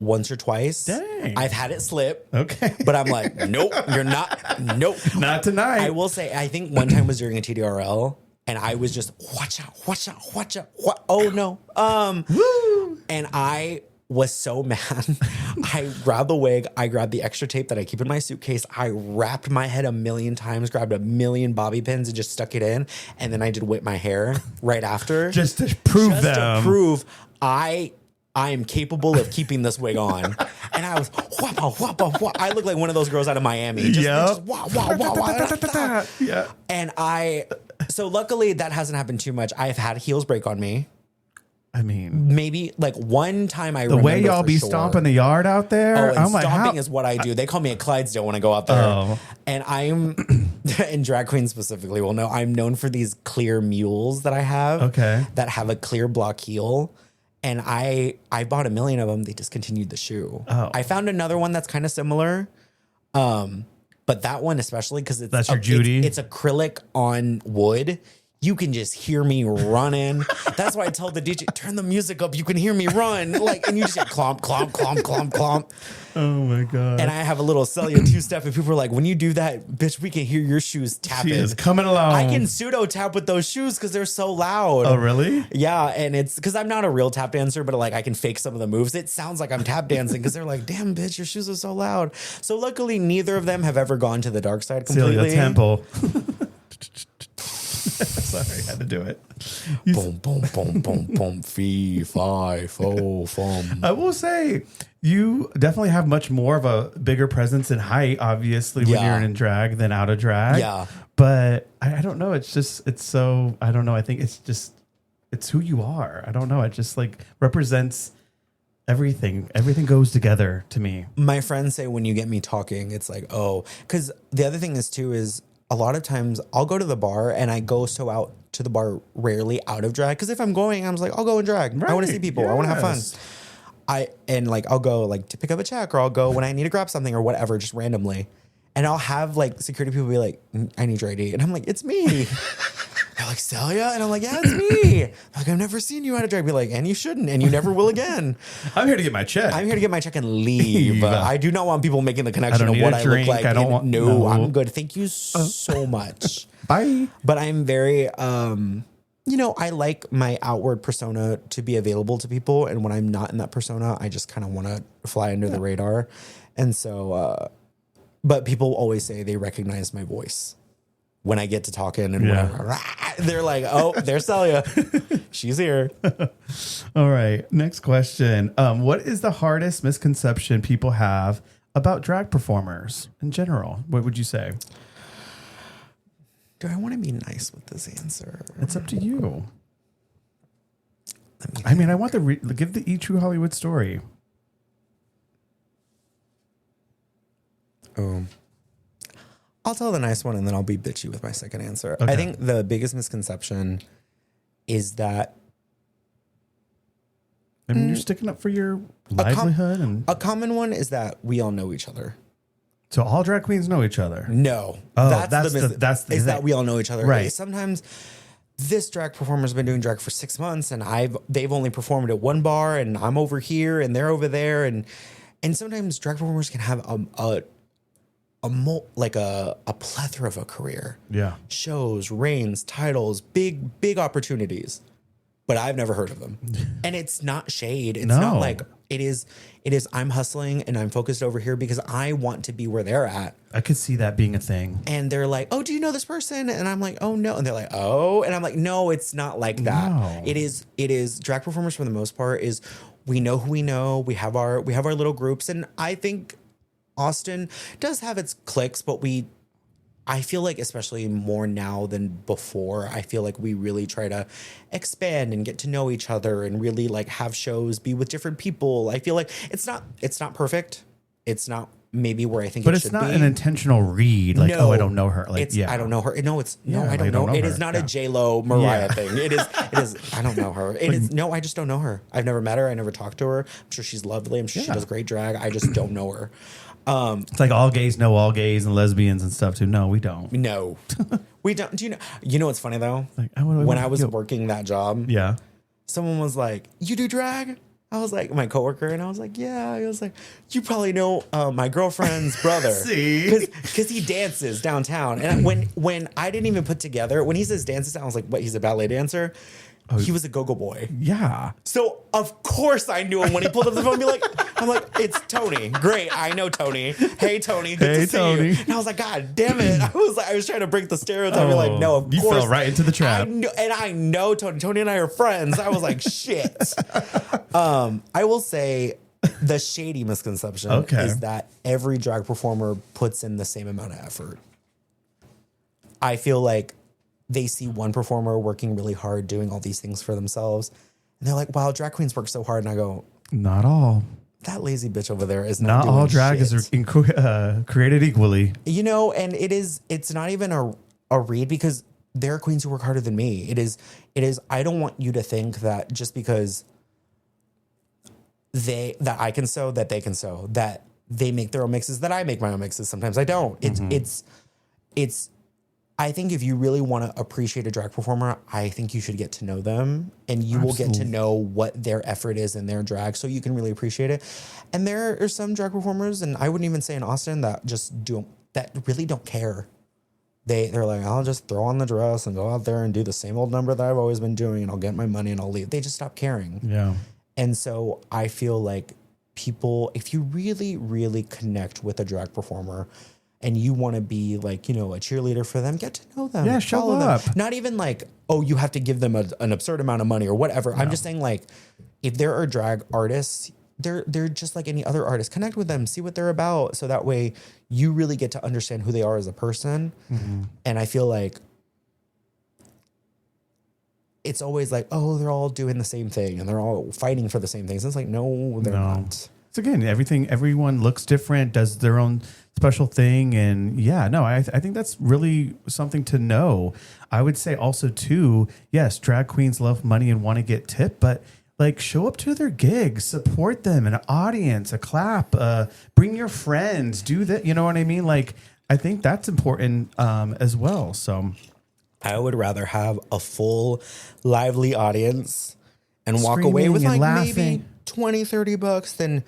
once or twice. Dang. I've had it slip. Okay. But I'm like, nope, you're not. Nope. Not tonight. I will say, I think one time was during a TDRL and I was just, watch out. Oh no. Woo. And I was so mad. I grabbed the wig. I grabbed the extra tape that I keep in my suitcase. I wrapped my head 1,000,000 times, grabbed 1,000,000 bobby pins and just stuck it in. And then I did whip my hair right after. Just to prove I am capable of keeping this wig on. And I was, I look like one of those girls out of Miami. Yeah. And so luckily that hasn't happened too much. I've had heels break on me. I mean, maybe like one time I remember the way y'all be stomping the yard out there. Oh, and stomping is what I do. They call me a Clydesdale when I go out there. Oh. And I'm, and drag queens specifically will know, I'm known for these clear mules that I have. Okay. That have a clear block heel. And I bought 1,000,000 of them. They discontinued the shoe. Oh. I found another one that's kind of similar. But that one especially because that's your Judy. It's acrylic on wood. You can just hear me running. That's why I tell the DJ, turn the music up. You can hear me run. Like, and you just get clomp, clomp, clomp, clomp, clomp. Oh my God. And I have a little Celia 2-step. And people are like, when you do that, bitch, we can hear your shoes tapping. She is coming along. I can pseudo tap with those shoes because they're so loud. Oh, really? Yeah. And it's because I'm not a real tap dancer, but like I can fake some of the moves. It sounds like I'm tap dancing because they're like, damn, bitch, your shoes are so loud. So luckily, neither of them have ever gone to the dark side completely. Celia Temple. Sorry, I had to do it. Boom, boom, boom, boom, boom, fee, fi, fo, fum. I will say you definitely have much more of a bigger presence in height, obviously, when you're in drag than out of drag. Yeah. But I don't know. It's so, I don't know. I think it's who you are. I don't know. It just like represents everything. Everything goes together to me. My friends say when you get me talking, it's like, oh, because the other thing is too is, a lot of times I'll go to the bar and I go so out to the bar rarely out of drag. Because if I'm going, I'm just like, I'll go and drag. Right. I want to see people. Yes. I want to have fun. I'll go like to pick up a check, or I'll go when I need to grab something or whatever, just randomly. And I'll have like security people be like, I need your ID. And I'm like, it's me. They're like, Celia? And I'm like, yeah, it's me. Like, I've never seen you out of drag. Be like, and you shouldn't, and you never will again. I'm here to get my check. I'm here to get my check and leave. I do not want people making the connection of what I look like. No, I'm good. Thank you so much. Bye. But I'm very, you know, I like my outward persona to be available to people. And when I'm not in that persona, I just kind of want to fly under the radar. And so, but people always say they recognize my voice when I get to talking and whatever. They're like, oh, there's Celia. She's here. All right. Next question. What is the hardest misconception people have about drag performers in general? What would you say? Do I want to be nice with this answer? It's up to you. I mean, I want give the E! True Hollywood story. I'll tell the nice one and then I'll be bitchy with my second answer. Okay. I think the biggest misconception is that I mean, you're sticking up for your livelihood. A common one is that we all know each other. So all drag queens know each other? No. Oh, that's the is that we all know each other. Right. Sometimes this drag performer's been doing drag for 6 months and they've only performed at one bar and I'm over here and they're over there. And sometimes drag performers can have a plethora of a career. Yeah. Shows, reigns, titles, big opportunities. But I've never heard of them. And it's not shade. It's not like it is I'm hustling and I'm focused over here because I want to be where they're at. I could see that being a thing. And they're like, oh, do you know this person? And I'm like, oh no. And they're like, oh. And I'm like, no, it's not like that. No. It is drag performers for the most part is we know who we know. We have our little groups. And I think Austin does have its cliques, but I feel like especially more now than before, I feel like we really try to expand and get to know each other and really like have shows, be with different people. I feel like it's not perfect. It's not maybe where I think it should be. But it's not an intentional read. Like, no, oh, I don't know her. Like, I don't know her. No, I don't know. It is not a J-Lo Mariah thing. It is, I don't know her. I just don't know her. I've never met her. I never talked to her. I'm sure she's lovely. I'm sure she does great drag. I just don't know her. It's like all gays know all gays and lesbians and stuff too. No, we don't. No, we don't. Do you know what's funny though? Like, when I was working that job, someone was like, "You do drag?" I was like, my coworker, and I was like, "Yeah." He was like, "You probably know my girlfriend's brother, because he dances downtown." And when I didn't even put together when he says dances, I was like, "What? He's a ballet dancer." Oh, he was a go-go boy. Yeah. So of course I knew him when he pulled up the phone. I'm like, it's Tony. Great, I know Tony. Hey Tony, good to see you. And I was like, God damn it! I was trying to break the stereotype. Like, no, of course. You fell right into the trap. I know Tony. Tony and I are friends. I was like, shit. I will say the shady misconception is that every drag performer puts in the same amount of effort. I feel like they see one performer working really hard, doing all these things for themselves. And they're like, wow, drag queens work so hard. And I go, not all. That lazy bitch over there is not all drag is created equally. You know, and it's not even a read because there are queens who work harder than me. It is, I don't want you to think that just because that I can sew, that they can sew, that they make their own mixes, that I make my own mixes. Sometimes I don't. It's I think if you really want to appreciate a drag performer, I think you should get to know them and you will get to know what their effort is in their drag so you can really appreciate it. And there are some drag performers, and I wouldn't even say in Austin, that really don't care. They're like, I'll just throw on the dress and go out there and do the same old number that I've always been doing and I'll get my money and I'll leave. They just stop caring. Yeah. And so I feel like people, if you really, really connect with a drag performer, and you want to be like, you know, a cheerleader for them, get to know them. Yeah, show up. Them. Not even like, oh, you have to give them an absurd amount of money or whatever. No. I'm just saying, like, if there are drag artists, they're just like any other artist. Connect with them, see what they're about. So that way you really get to understand who they are as a person. Mm-hmm. And I feel like it's always like, oh, they're all doing the same thing and they're all fighting for the same things. And it's like, no, they're not. So again, everyone looks different, does their own special thing. And I think that's really something to know. I would say also too, yes, drag queens love money and want to get tipped, but like show up to their gigs, support them, an audience, a clap, bring your friends, do that. You know what I mean? Like, I think that's important as well. So I would rather have a full lively audience and walk away with like maybe $20-$30 than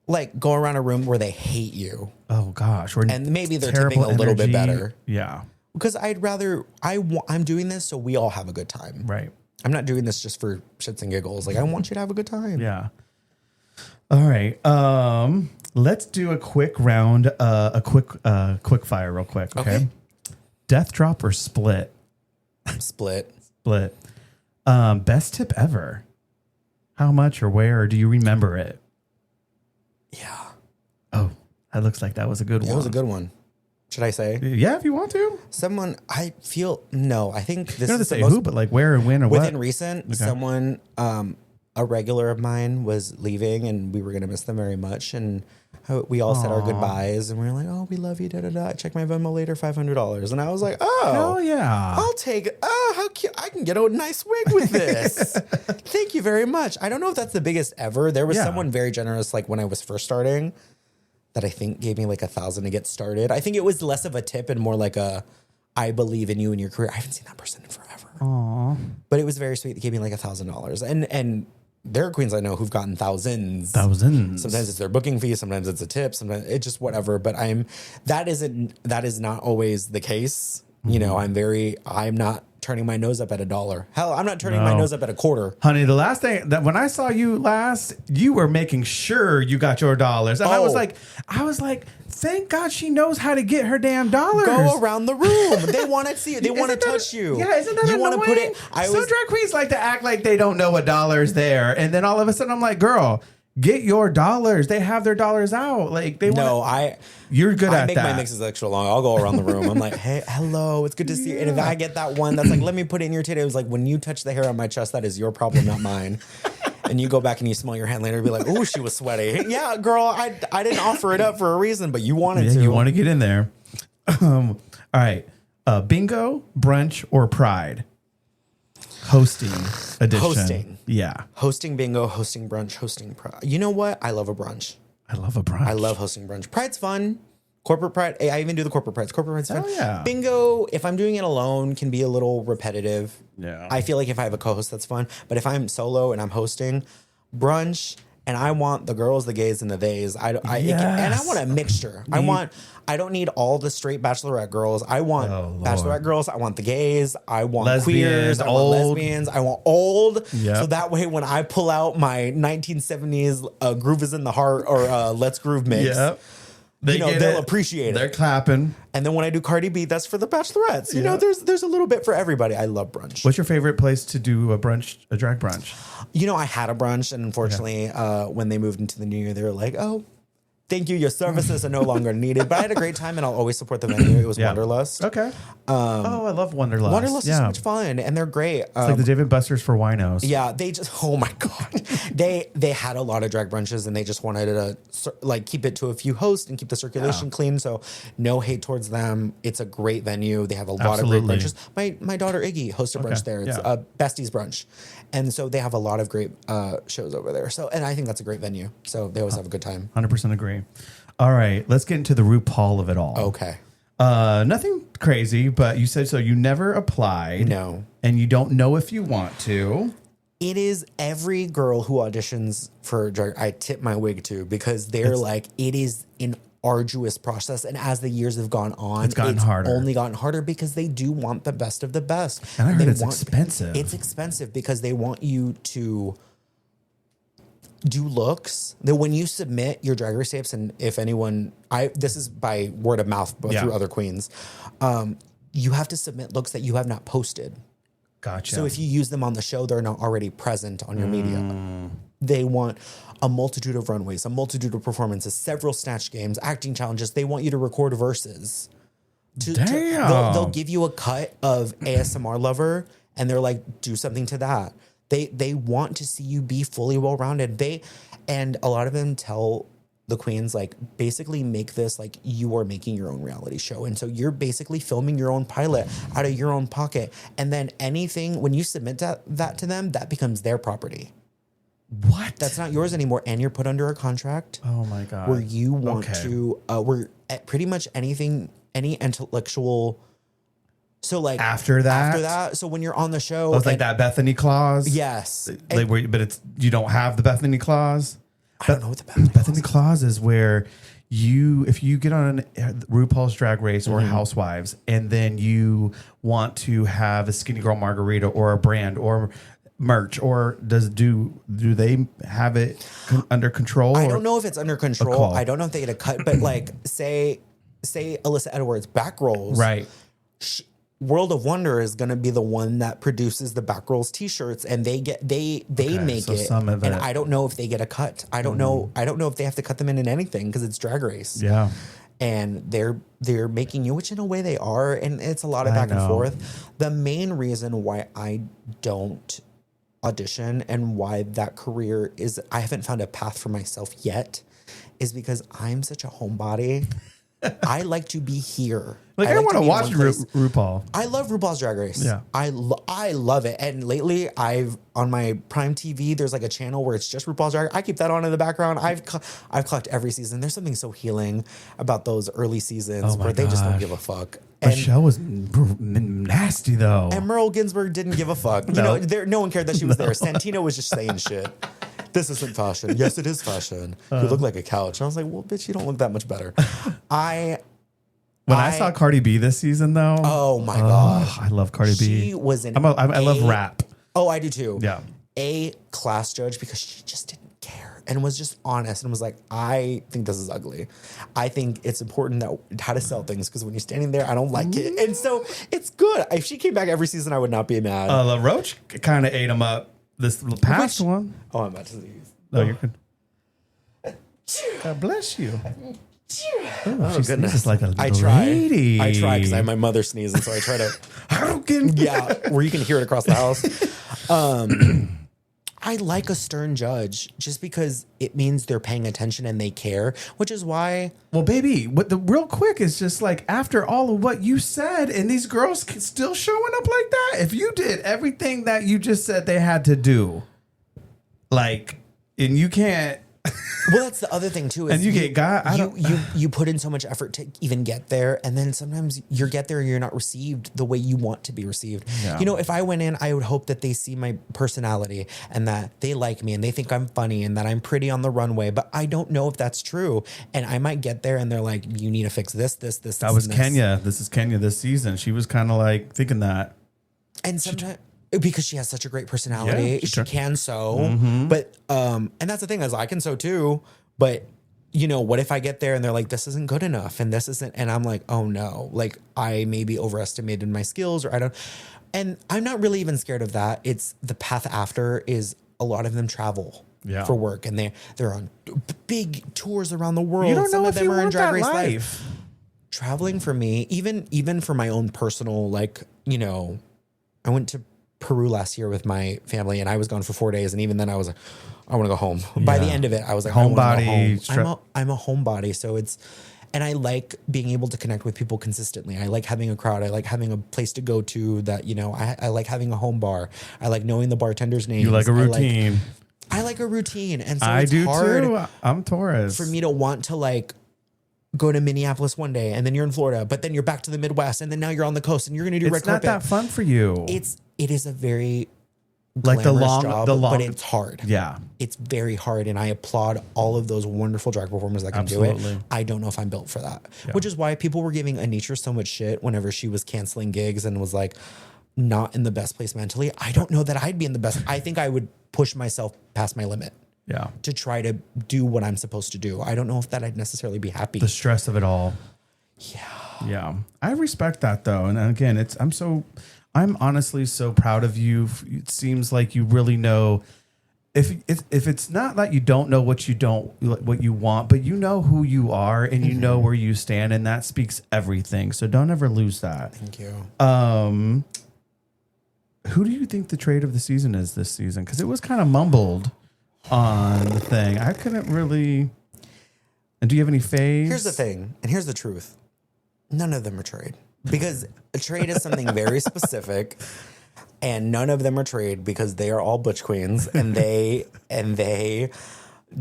like go around a room where they hate you. Oh gosh. And maybe they're tipping a little bit better. Yeah. because I'm doing this so we all have a good time. Right. I'm not doing this just for shits and giggles. Like, I want you to have a good time. Yeah. All right. Let's do a quick round, quick fire real quick. Okay. Death drop or split? Split. Split. Best tip ever. How much or where, or do you remember it? Yeah. Oh, that looks like that was a good one. That was a good one. Should I say? Yeah, if you want to. I think this you don't have to is say who, but like where and when or within what? recent, someone, a regular of mine was leaving and we were going to miss them very much. And we all said our goodbyes and we were like, oh, we love you. Da, da, da. I checked my Venmo later, $500. And I was like, oh, hell yeah. I'll take it. Oh, how cute. I can get a nice wig with this. Thank you very much. I don't know if that's the biggest ever. There was someone very generous, like when I was first starting, that I think gave me like $1,000 to get started. I think it was less of a tip and more like I believe in you and your career. I haven't seen that person in forever. Aww. But it was very sweet. They gave me like $1,000. And there are queens I know who've gotten thousands. Thousands. Sometimes it's their booking fee. Sometimes it's a tip. Sometimes it's just whatever. But that is not always the case. You know, I'm not turning my nose up at $1. Hell, I'm not turning my nose up at $0.25. Honey, the last thing that when I saw you last, you were making sure you got your dollars. And I was like, thank God she knows how to get her damn dollars. Go around the room. They want to see you. They want to touch you. Yeah, isn't that you annoying? Want to put it? Some drag queens like to act like they don't know a dollar's there. And then all of a sudden I'm like, girl, get your dollars. They have their dollars out. Like they want. You're good at that. I make my mixes extra long. I'll go around the room. I'm like, hey, hello, it's good to see you. And if I get that one that's like, let me put it in your titty. It was like, when you touch the hair on my chest, that is your problem, not mine. And you go back and you smell your hand later and be like, oh, she was sweaty. Yeah, girl, I didn't offer it up for a reason, but you wanted to. You want to get in there. All right. Bingo, brunch, or pride? Hosting edition. Hosting. Yeah. Hosting bingo, hosting brunch, hosting pride. You know what? I love a brunch. I love a brunch. I love hosting brunch. Pride's fun. Corporate pride. I even do the corporate prides. Corporate pride's fun. Oh, yeah. Bingo, if I'm doing it alone, can be a little repetitive. Yeah. I feel like if I have a co-host, that's fun. But if I'm solo and I'm hosting brunch, and I want the girls, the gays, and the theys. And I want a mixture. I don't need all the straight bachelorette girls. I want bachelorette girls. I want the gays. I want lesbians, queers. I want lesbians. I want old. Yep. So that way, when I pull out my 1970s Groove is in the Heart or Let's Groove mix, they'll appreciate it. They're clapping. And then when I do Cardi B, that's for the bachelorettes. You know, there's a little bit for everybody. I love brunch. What's your favorite place to do a drag brunch? You know, I had a brunch, and unfortunately, when they moved into the new year, they were like, oh, thank you. Your services are no longer needed. But I had a great time, and I'll always support the venue. It was Wanderlust. Okay. I love Wanderlust. Wanderlust is so much fun, and they're great. It's like the David Buster's for winos. Yeah, they just, oh my God. they had a lot of drag brunches, and they just wanted to keep it to a few hosts and keep the circulation clean. So no hate towards them. It's a great venue. They have a lot of great brunches. My daughter Iggy hosts a brunch there. It's a Besties brunch. And so they have a lot of great shows over there. So, and I think that's a great venue. So they always have a good time. 100% agree. All right, let's get into the RuPaul of it all. Okay. Nothing crazy, but you said so you never applied. No. And you don't know if you want to. It is every girl who auditions for drag, I tip my wig to, because they're like, it is an arduous process. And as the years have gone on, it's harder. Only gotten harder because they do want the best of the best. And I heard it's expensive. It's expensive because they want you to do looks that when you submit your Drag Race tapes, and if anyone, this is by word of mouth, but through other queens, you have to submit looks that you have not posted. Gotcha. So if you use them on the show, they're not already present on your media. They want a multitude of runways, a multitude of performances, several snatch games, acting challenges. They want you to record verses. They'll give you a cut of ASMR Lover, and they're like, do something to that. They want to see you be fully well-rounded. And a lot of them tell the queens, like, basically make this like you are making your own reality show. And so you're basically filming your own pilot out of your own pocket. And then anything, when you submit that to them, that becomes their property. What? That's not yours anymore. And you're put under a contract. Oh my God. Where you want to, where pretty much anything, any intellectual. So like after that, so when you're on the show, it's like that Bethany clause. Yes, but you don't have the Bethany clause. I don't know what the Bethany clause is where if you get on RuPaul's Drag Race or Housewives, and then you want to have a skinny girl margarita or a brand or merch, or do they have it under control? I don't know if it's under control. I don't know if they get a cut, but like say Alyssa Edwards back rolls, right? World of Wonder is going to be the one that produces the back rolls t-shirts, and they make it. And I don't know if they get a cut. I don't know. I don't know if they have to cut them in anything because it's Drag Race. Yeah. And they're making you, which in a way they are, and it's a lot of back and forth. The main reason why I don't audition and why that career is, I haven't found a path for myself yet, is because I'm such a homebody. I like to be here. Like I want to watch RuPaul. I love RuPaul's Drag Race. Yeah, I love it. And lately, I've on my Prime TV. There's like a channel where it's just RuPaul's Drag Race. I keep that on in the background. I've clocked every season. There's something so healing about those early seasons where they just don't give a fuck. And Michelle was nasty though, and Merle Ginsburg didn't give a fuck. You know, no one cared that she was there. Santino was just saying shit. This isn't fashion. Yes, it is fashion. You look like a couch. And I was like, well, bitch, you don't look that much better. When I saw Cardi B this season, though. Oh, my God. I love Cardi B. She was an I love rap. Oh, I do, too. Yeah. A class judge because she just didn't care and was just honest and was like, I think this is ugly. I think it's important that how to sell things because when you're standing there, I don't like it. And so it's good. If she came back every season, I would not be mad. LaRoche kind of ate him up. This past one. Oh, I'm about to sneeze. No, you're good. God bless you. Oh, she sneezes like a little I try. lady. I try because I have my mother sneezing, so I try to. Yeah, where you can hear it across the house. I like a stern judge just because it means they're paying attention and they care, which is why. Well, baby, what the real quick is just like after all of what you said, and these girls still showing up like that. If you did everything that you just said they had to do, like, and you can't. Well, that's the other thing too. Is and you put in so much effort to even get there, and then sometimes you get there and you're not received the way you want to be received. Yeah. You know, if I went in, I would hope that they see my personality and that they like me and they think I'm funny and that I'm pretty on the runway. But I don't know if that's true, and I might get there and they're like, "You need to fix this." That was Kenya. This is Kenya this season. She was kind of like thinking that, and sometimes. Because she has such a great personality, she can sew. But and that's the thing is I can sew too. But you know, what if I get there and they're like, "This isn't good enough," and this isn't, and I'm like, "Oh no!" Like I maybe overestimated my skills, or I don't. And I'm not really even scared of that. It's the path after is a lot of them travel for work, and they're on big tours around the world. You don't know Some if of them you are in want Drag that Race life. Traveling for me, even for my own personal, like you know, I went to Peru last year with my family, and I was gone for 4 days. And even then, I was like, I want to go home. By the end of it, I was like, homebody. I'm a homebody, so it's, and I like being able to connect with people consistently. I like having a crowd. I like having a place to go to that, you know, I like having a home bar. I like knowing the bartender's name. You like a routine. I like a routine, and so I it's do hard too. I'm Taurus. for me to want to like go to Minneapolis one day, and then you're in Florida, but then you're back to the Midwest, and then now you're on the coast, and you're going to do red carpet. It's not that fun for you. It is a very like the long job, but it's hard. Yeah, it's very hard, and I applaud all of those wonderful drag performers that can do it. I don't know if I'm built for that, which is why people were giving Anitra so much shit whenever she was canceling gigs and was like not in the best place mentally. I don't know that I'd be in the best. I think I would push myself past my limit. Yeah, to try to do what I'm supposed to do. I don't know if that I'd necessarily be happy. The stress of it all. Yeah. I respect that though, and again, I'm honestly so proud of you. It seems like you really know. If it's not that you don't know what you want, but you know who you are and you know where you stand, and that speaks everything. So don't ever lose that. Thank you. Who do you think the trade of the season is this season? Because it was kind of mumbled on the thing. I couldn't really. And do you have any faves? Here's the thing, and here's the truth. None of them are trade. Because a trade is something very specific, and none of them are trade because they are all butch queens, and they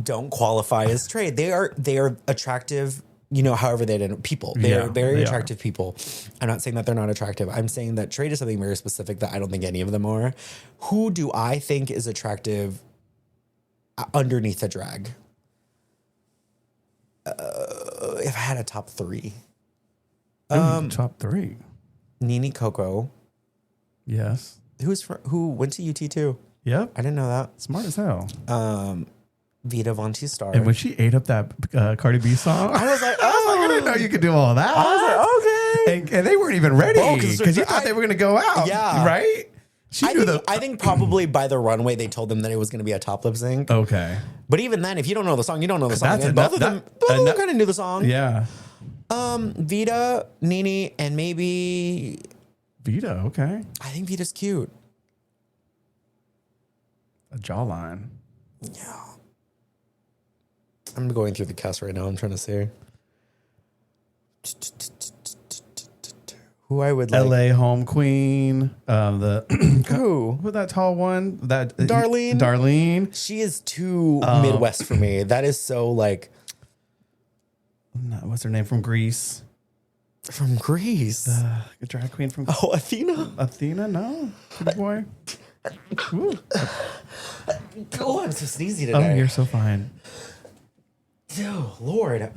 don't qualify as trade. They are attractive, you know, however they did people. They are very attractive people. I'm not saying that they're not attractive. I'm saying that trade is something very specific that I don't think any of them are. Who do I think is attractive underneath the drag? if I had a top three, Top three. Nene Coco, Yes. who went to UT too. Yep. I didn't know that. Smart as hell. Vita Von Star. And when she ate up that Cardi B song, I was like, I didn't know you could do all that. I was like, okay. And they weren't even ready Oh, because you thought they were going to go out. Yeah. Right? I think probably by the runway they told them that it was going to be a top lip sync. Okay. But even then, if you don't know the song, you don't know the song. That's And both of them kind of knew the song. Yeah. Vita, Nene, and maybe Vita, okay. I think Vita's cute. A jawline. Yeah. I'm going through the cast right now. I'm trying to see who I would like. LA home queen. Who? Who that tall one? That Darlene. Darlene. She is too Midwest for me. That is so like. No, what's her name from Greece? From Greece. A drag queen from Oh, Athena. Athena? No, pretty boy. Ooh. Oh, I'm so sneezy today. Oh, you're so fine. Oh, Lord.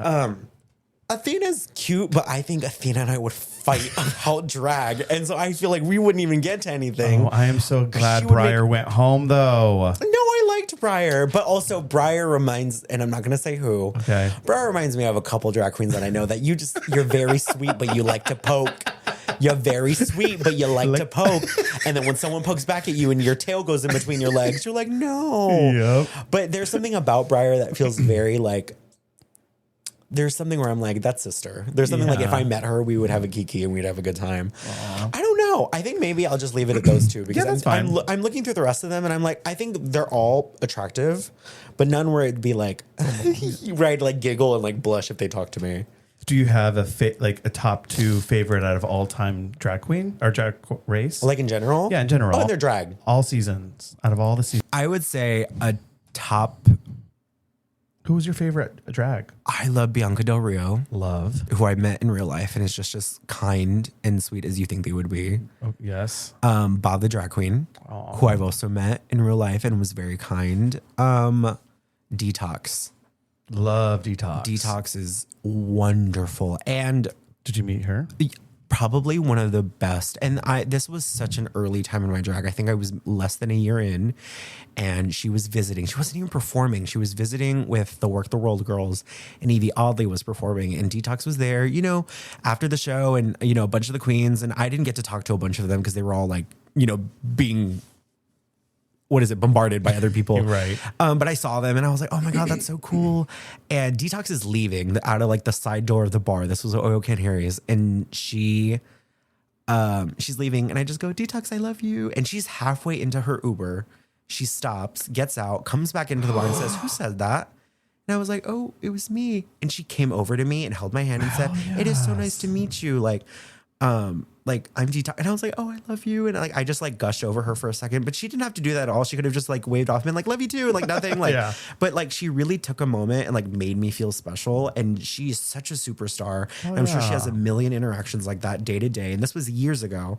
Athena's cute, but I think Athena and I would fight about drag. And so I feel like we wouldn't even get to anything. Oh, I am so glad She would Briar went home though. No, I liked Briar, but also Briar reminds, and I'm not going to say who. Okay. Briar reminds me of a couple drag queens that I know that you're very sweet, but you like to poke. You're very sweet, but you like to poke. And then when someone pokes back at you and your tail goes in between your legs, you're like, no. Yep. But there's something about Briar that feels very like, there's something where I'm like, that's sister. There's something like if I met her, we would have a kiki and we'd have a good time. Aww. I don't know. I think maybe I'll just leave it at those two because that's fine. I'm looking through the rest of them and I'm like, I think they're all attractive, but none where it'd be like, right, like giggle and like blush if they talk to me. Do you have a top two favorite out of all time drag queen or drag race? Like in general? Yeah, in general. Oh, and they're drag. All seasons. Out of all the seasons. I would say a top. Who was your favorite drag? I love Bianca Del Rio. Love. Who I met in real life and is just as kind and sweet as you think they would be. Oh, yes. Bob the drag queen, who I've also met in real life and was very kind. Detox. Love Detox. Detox is wonderful. And did you meet her? Probably one of the best. And this was such an early time in my drag. I think I was less than a year in and she was visiting. She wasn't even performing. She was visiting with the Work the World girls and Evie Oddly was performing and Detox was there, you know, after the show and, you know, a bunch of the queens. And I didn't get to talk to a bunch of them because they were all like, you know, being bombarded by other people. Right. But I saw them and I was like, oh my God, that's so cool. And Detox is leaving out of like the side door of the bar. This was Oil Can Harry's. And she's leaving and I just go, Detox, I love you. And she's halfway into her Uber. She stops, gets out, comes back into the bar and says, who said that? And I was like, oh, it was me. And she came over to me and held my hand and said, it is so nice to meet you. Like I'm Detox. And I was like, oh, I love you. And like, I just like gushed over her for a second, but she didn't have to do that at all. She could have just like waved off and been like, love you too. And like nothing like, yeah. But like, she really took a moment and like made me feel special. And she's such a superstar. I'm sure she has a million interactions like that day to day. And this was years ago.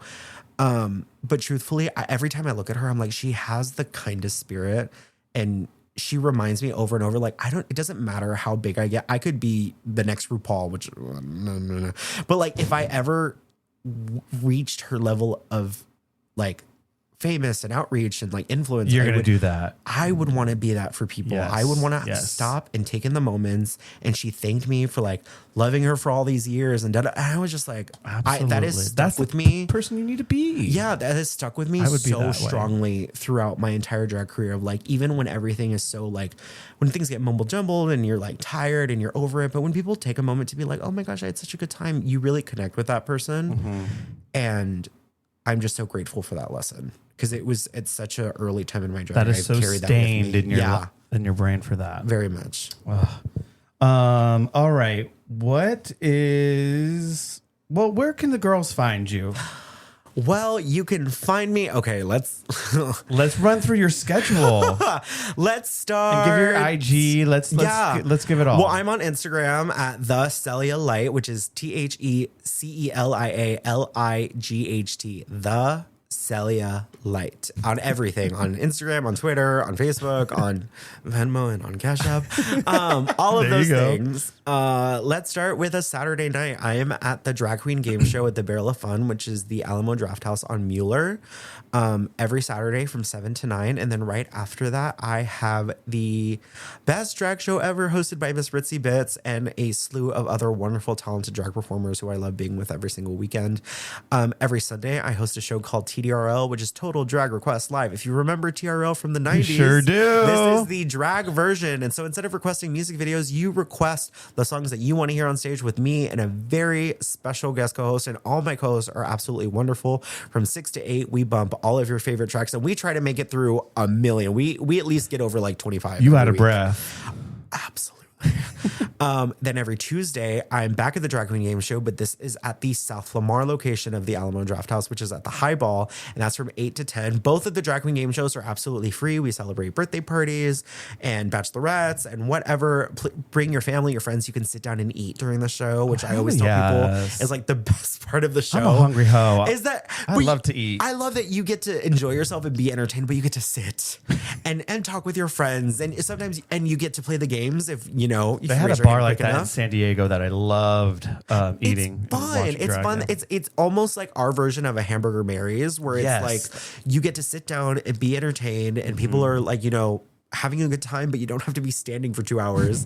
But truthfully, every time I look at her, I'm like, she has the kindest spirit and she reminds me over and over, like, it doesn't matter how big I get. I could be the next RuPaul, which, but like, if I ever reached her level of like famous and outreach and like influence, you're going to do that. I would want to be that for people. Yes. I would want to stop and take in the moments. And she thanked me for like loving her for all these years. And I was just like, that is stuck with me. Person you need to be. Yeah, that has stuck with me so strongly throughout my entire drag career of like, even when everything is so like, when things get mumble jumbled and you're like tired and you're over it. But when people take a moment to be like, oh my gosh, I had such a good time. You really connect with that person. Mm-hmm. And I'm just so grateful for that lesson. Because it's such an early time in my drag. That is so stained in your brain for that. Very much. All right. Where can the girls find you? Well, you can find me. Okay, let's run through your schedule. Let's start. And give your IG. Let's give it all. Well, I'm on Instagram at the Celia Light, which is TheCeliaLight. The Celia Light on everything, on Instagram, on Twitter, on Facebook, on Venmo, and on Cash App. All of those things. Let's start with a Saturday night. I am at the Drag Queen Game Show at the Barrel of Fun, which is the Alamo Draft House on Mueller, every Saturday from 7 to 9. And then right after that, I have the best drag show ever hosted by Miss Ritzy Bits and a slew of other wonderful, talented drag performers who I love being with every single weekend. Every Sunday, I host a show called TDRL, which is Total Drag Request Live. If you remember TRL from the 90s, sure do. This is the drag version. And so instead of requesting music videos, you request the songs that you want to hear on stage with me and a very special guest co-host. And all my co-hosts are absolutely wonderful. From 6 to 8, we bump all of your favorite tracks, and we try to make it through a million. We at least get over like 25. You out of breath. Absolutely. Then every Tuesday, I'm back at the Drag Queen Game Show, but this is at the South Lamar location of the Alamo Draft House, which is at the Highball, and that's from 8 to 10. Both of the Drag Queen Game Shows are absolutely free. We celebrate birthday parties and bachelorettes and whatever. Bring your family, your friends. You can sit down and eat during the show, which I always tell people is like the best part of the show. I'm a hungry hoe. Is that I love to eat. I love that you get to enjoy yourself and be entertained, but you get to sit and talk with your friends, and sometimes you get to play the games if you know. They had a bar like that in San Diego that I loved eating. It's fun. It's fun. It's almost like our version of a Hamburger Mary's, where it's like you get to sit down and be entertained, and people are like, you know, having a good time, but you don't have to be standing for 2 hours.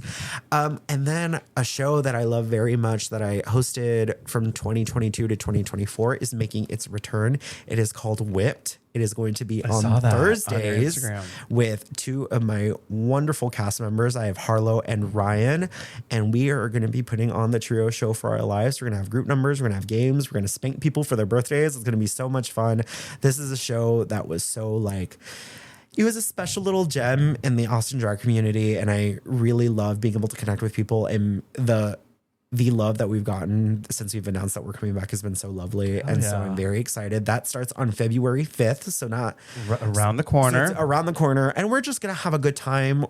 And then a show that I love very much that I hosted from 2022 to 2024 is making its return. It is called Whipped. It is going to be on Thursdays with two of my wonderful cast members. I have Harlow and Ryan, and we are going to be putting on the trio show for our lives. We're going to have group numbers. We're going to have games. We're going to spank people for their birthdays. It's going to be so much fun. This is a show that was so like... It was a special little gem in the Austin drag community, and I really love being able to connect with people, and the love that we've gotten since we've announced that we're coming back has been so lovely. So I'm very excited. That starts on February 5th. So not around the corner, so it's around the corner. And we're just going to have a good time.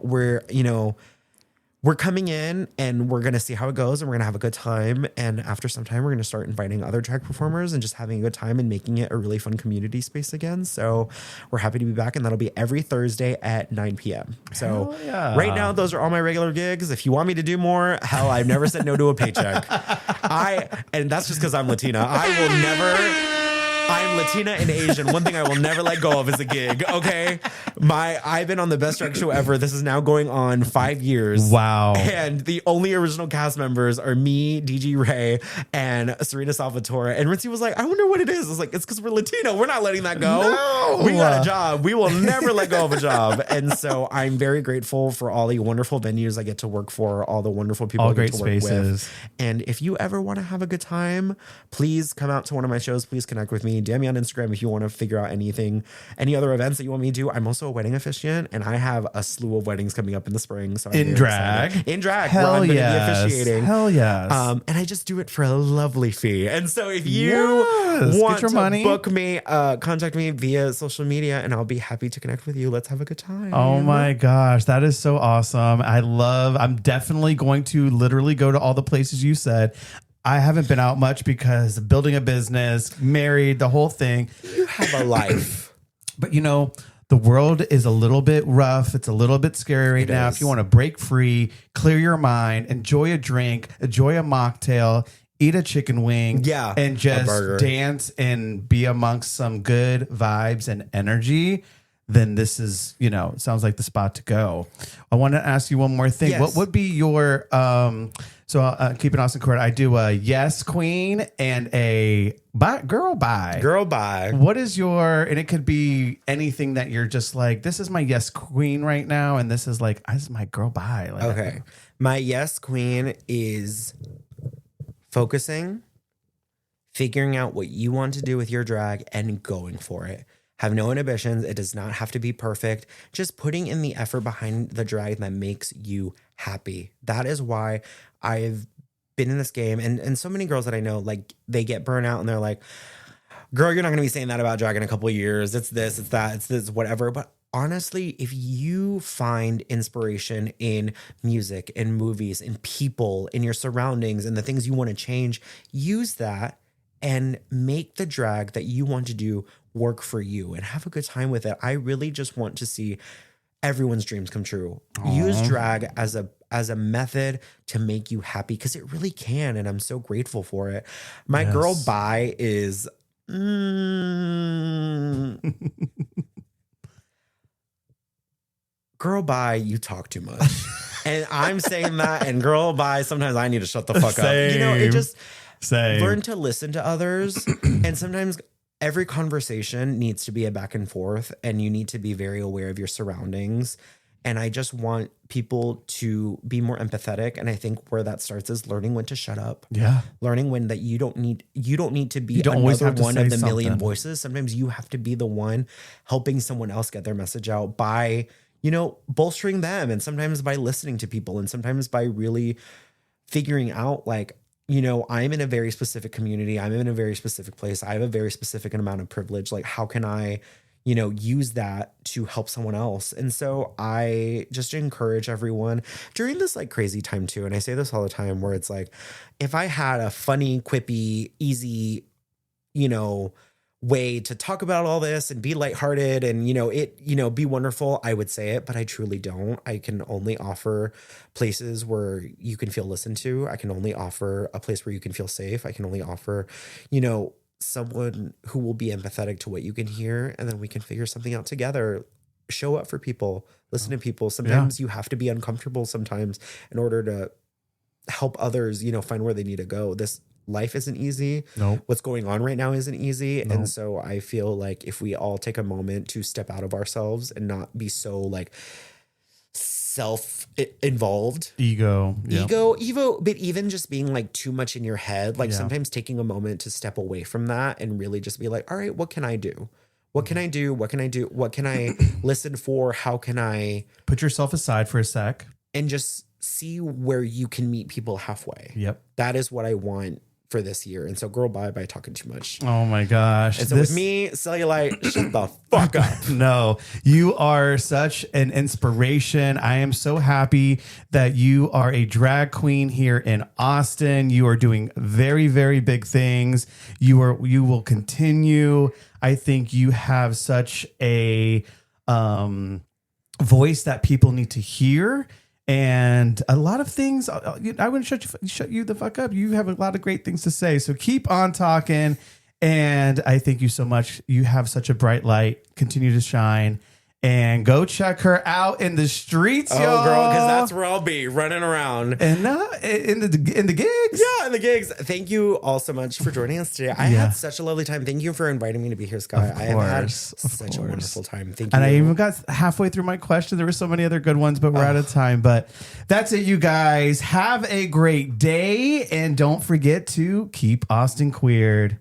We're coming in and we're going to see how it goes, and we're going to have a good time. And after some time, we're going to start inviting other drag performers and just having a good time and making it a really fun community space again. So we're happy to be back, and that'll be every Thursday at 9 p.m. So right now, those are all my regular gigs. If you want me to do more, hell, I've never said no to a paycheck. And that's just because I'm Latina. I'm Latina and Asian. One thing I will never let go of is a gig. Okay. I've been on the best drag show ever. This is now going on 5 years. Wow. And the only original cast members are me, DG Ray, and Serena Salvatore. And Ritzy was like, I wonder what it is. I was like, it's because we're Latino. We're not letting that go. No. We got a job. We will never let go of a job. And so I'm very grateful for all the wonderful venues I get to work for, all the wonderful people I get to work with. And if you ever want to have a good time, please come out to one of my shows. Please connect with me. DM me on Instagram if you want to figure out any other events that you want me to do. I'm also a wedding officiant, and I have a slew of weddings coming up in the spring. So in drag, Hell yes. Officiating. Hell yes. And I just do it for a lovely fee. And so if you want to book me, contact me via social media, and I'll be happy to connect with you. Let's have a good time. Oh my gosh, that is so awesome. I'm definitely going to literally go to all the places you said. I haven't been out much because building a business, married, the whole thing. You have a life. But you know, the world is a little bit rough. It's a little bit scary right now. If you want to break free, clear your mind, enjoy a drink, enjoy a mocktail, eat a chicken wing, and just dance and be amongst some good vibes and energy, then this is, sounds like the spot to go. I want to ask you one more thing. Yes. What would be your, keep it Austin Court. I do a yes queen and a girl bye. Girl bye. What is and it could be anything that you're just like, this is my yes queen right now. And this is my girl bye. Okay. My yes queen is focusing, figuring out what you want to do with your drag and going for it. Have no inhibitions. It does not have to be perfect. Just putting in the effort behind the drag that makes you happy. That is why I've been in this game. And so many girls that I know, they get burnt out and they're like, girl, you're not going to be saying that about drag in a couple of years. It's this, it's that, it's this, whatever. But honestly, if you find inspiration in music, in movies, in people, in your surroundings, and the things you want to change, use that and make the drag that you want to do work for you and have a good time with it. I really just want to see everyone's dreams come true. Aww. Use drag as a method to make you happy, because it really can, and I'm so grateful for it. My girl bi is girl bi, you talk too much. And I'm saying that, and girl bi, sometimes I need to shut the fuck up. You know, it just learn to listen to others. And sometimes every conversation needs to be a back and forth, and you need to be very aware of your surroundings. And I just want people to be more empathetic. And I think where that starts is learning when to shut up. Yeah. Learning when that you don't need to be another one of the million voices. Sometimes you have to be the one helping someone else get their message out by, you know, bolstering them. And sometimes by listening to people, and sometimes by really figuring out, like, you know, I'm in a very specific community. I'm in a very specific place. I have a very specific amount of privilege. Like, how can I, you know, use that to help someone else? And so I just encourage everyone during this like crazy time too. And I say this all the time, where it's like, if I had a funny, quippy, easy, you know, way to talk about all this and be lighthearted and, you know, it, you know, be wonderful, I would say it, but I truly don't. I can only offer places where you can feel listened to. I can only offer a place where you can feel safe. I can only offer, you know, someone who will be empathetic to what you can hear, and then we can figure something out together. Show up for people, listen to people. Sometimes you have to be uncomfortable sometimes in order to help others, you know, find where they need to go. This life isn't easy. Nope. What's going on right now isn't easy. Nope. And so I feel like if we all take a moment to step out of ourselves and not be so like self-involved, ego, but even just being like too much in your head, like sometimes taking a moment to step away from that and really just be like, all right, what can I do? What can I do? What can I do? What can I listen for? How can I put yourself aside for a sec and just see where you can meet people halfway? Yep. That is what I want for this year. And so girl bye by talking too much. Oh my gosh. And so with me, Celia Light, shut the fuck up. No, you are such an inspiration. I am so happy that you are a drag queen here in Austin. You are doing very, very big things. You will continue. I think you have such a voice that people need to hear. And a lot of things, I wouldn't shut you the fuck up. You have a lot of great things to say. So keep on talking. And I thank you so much. You have such a bright light. Continue to shine. And go check her out in the streets, y'all. Girl, because that's where I'll be, running around. And in the gigs. Yeah, in the gigs. Thank you all so much for joining us today. I had such a lovely time. Thank you for inviting me to be here, Sky. I have had such a wonderful time. Thank you. And I even got halfway through my question. There were so many other good ones, but we're out of time. But that's it, you guys. Have a great day. And don't forget to keep Austin queered.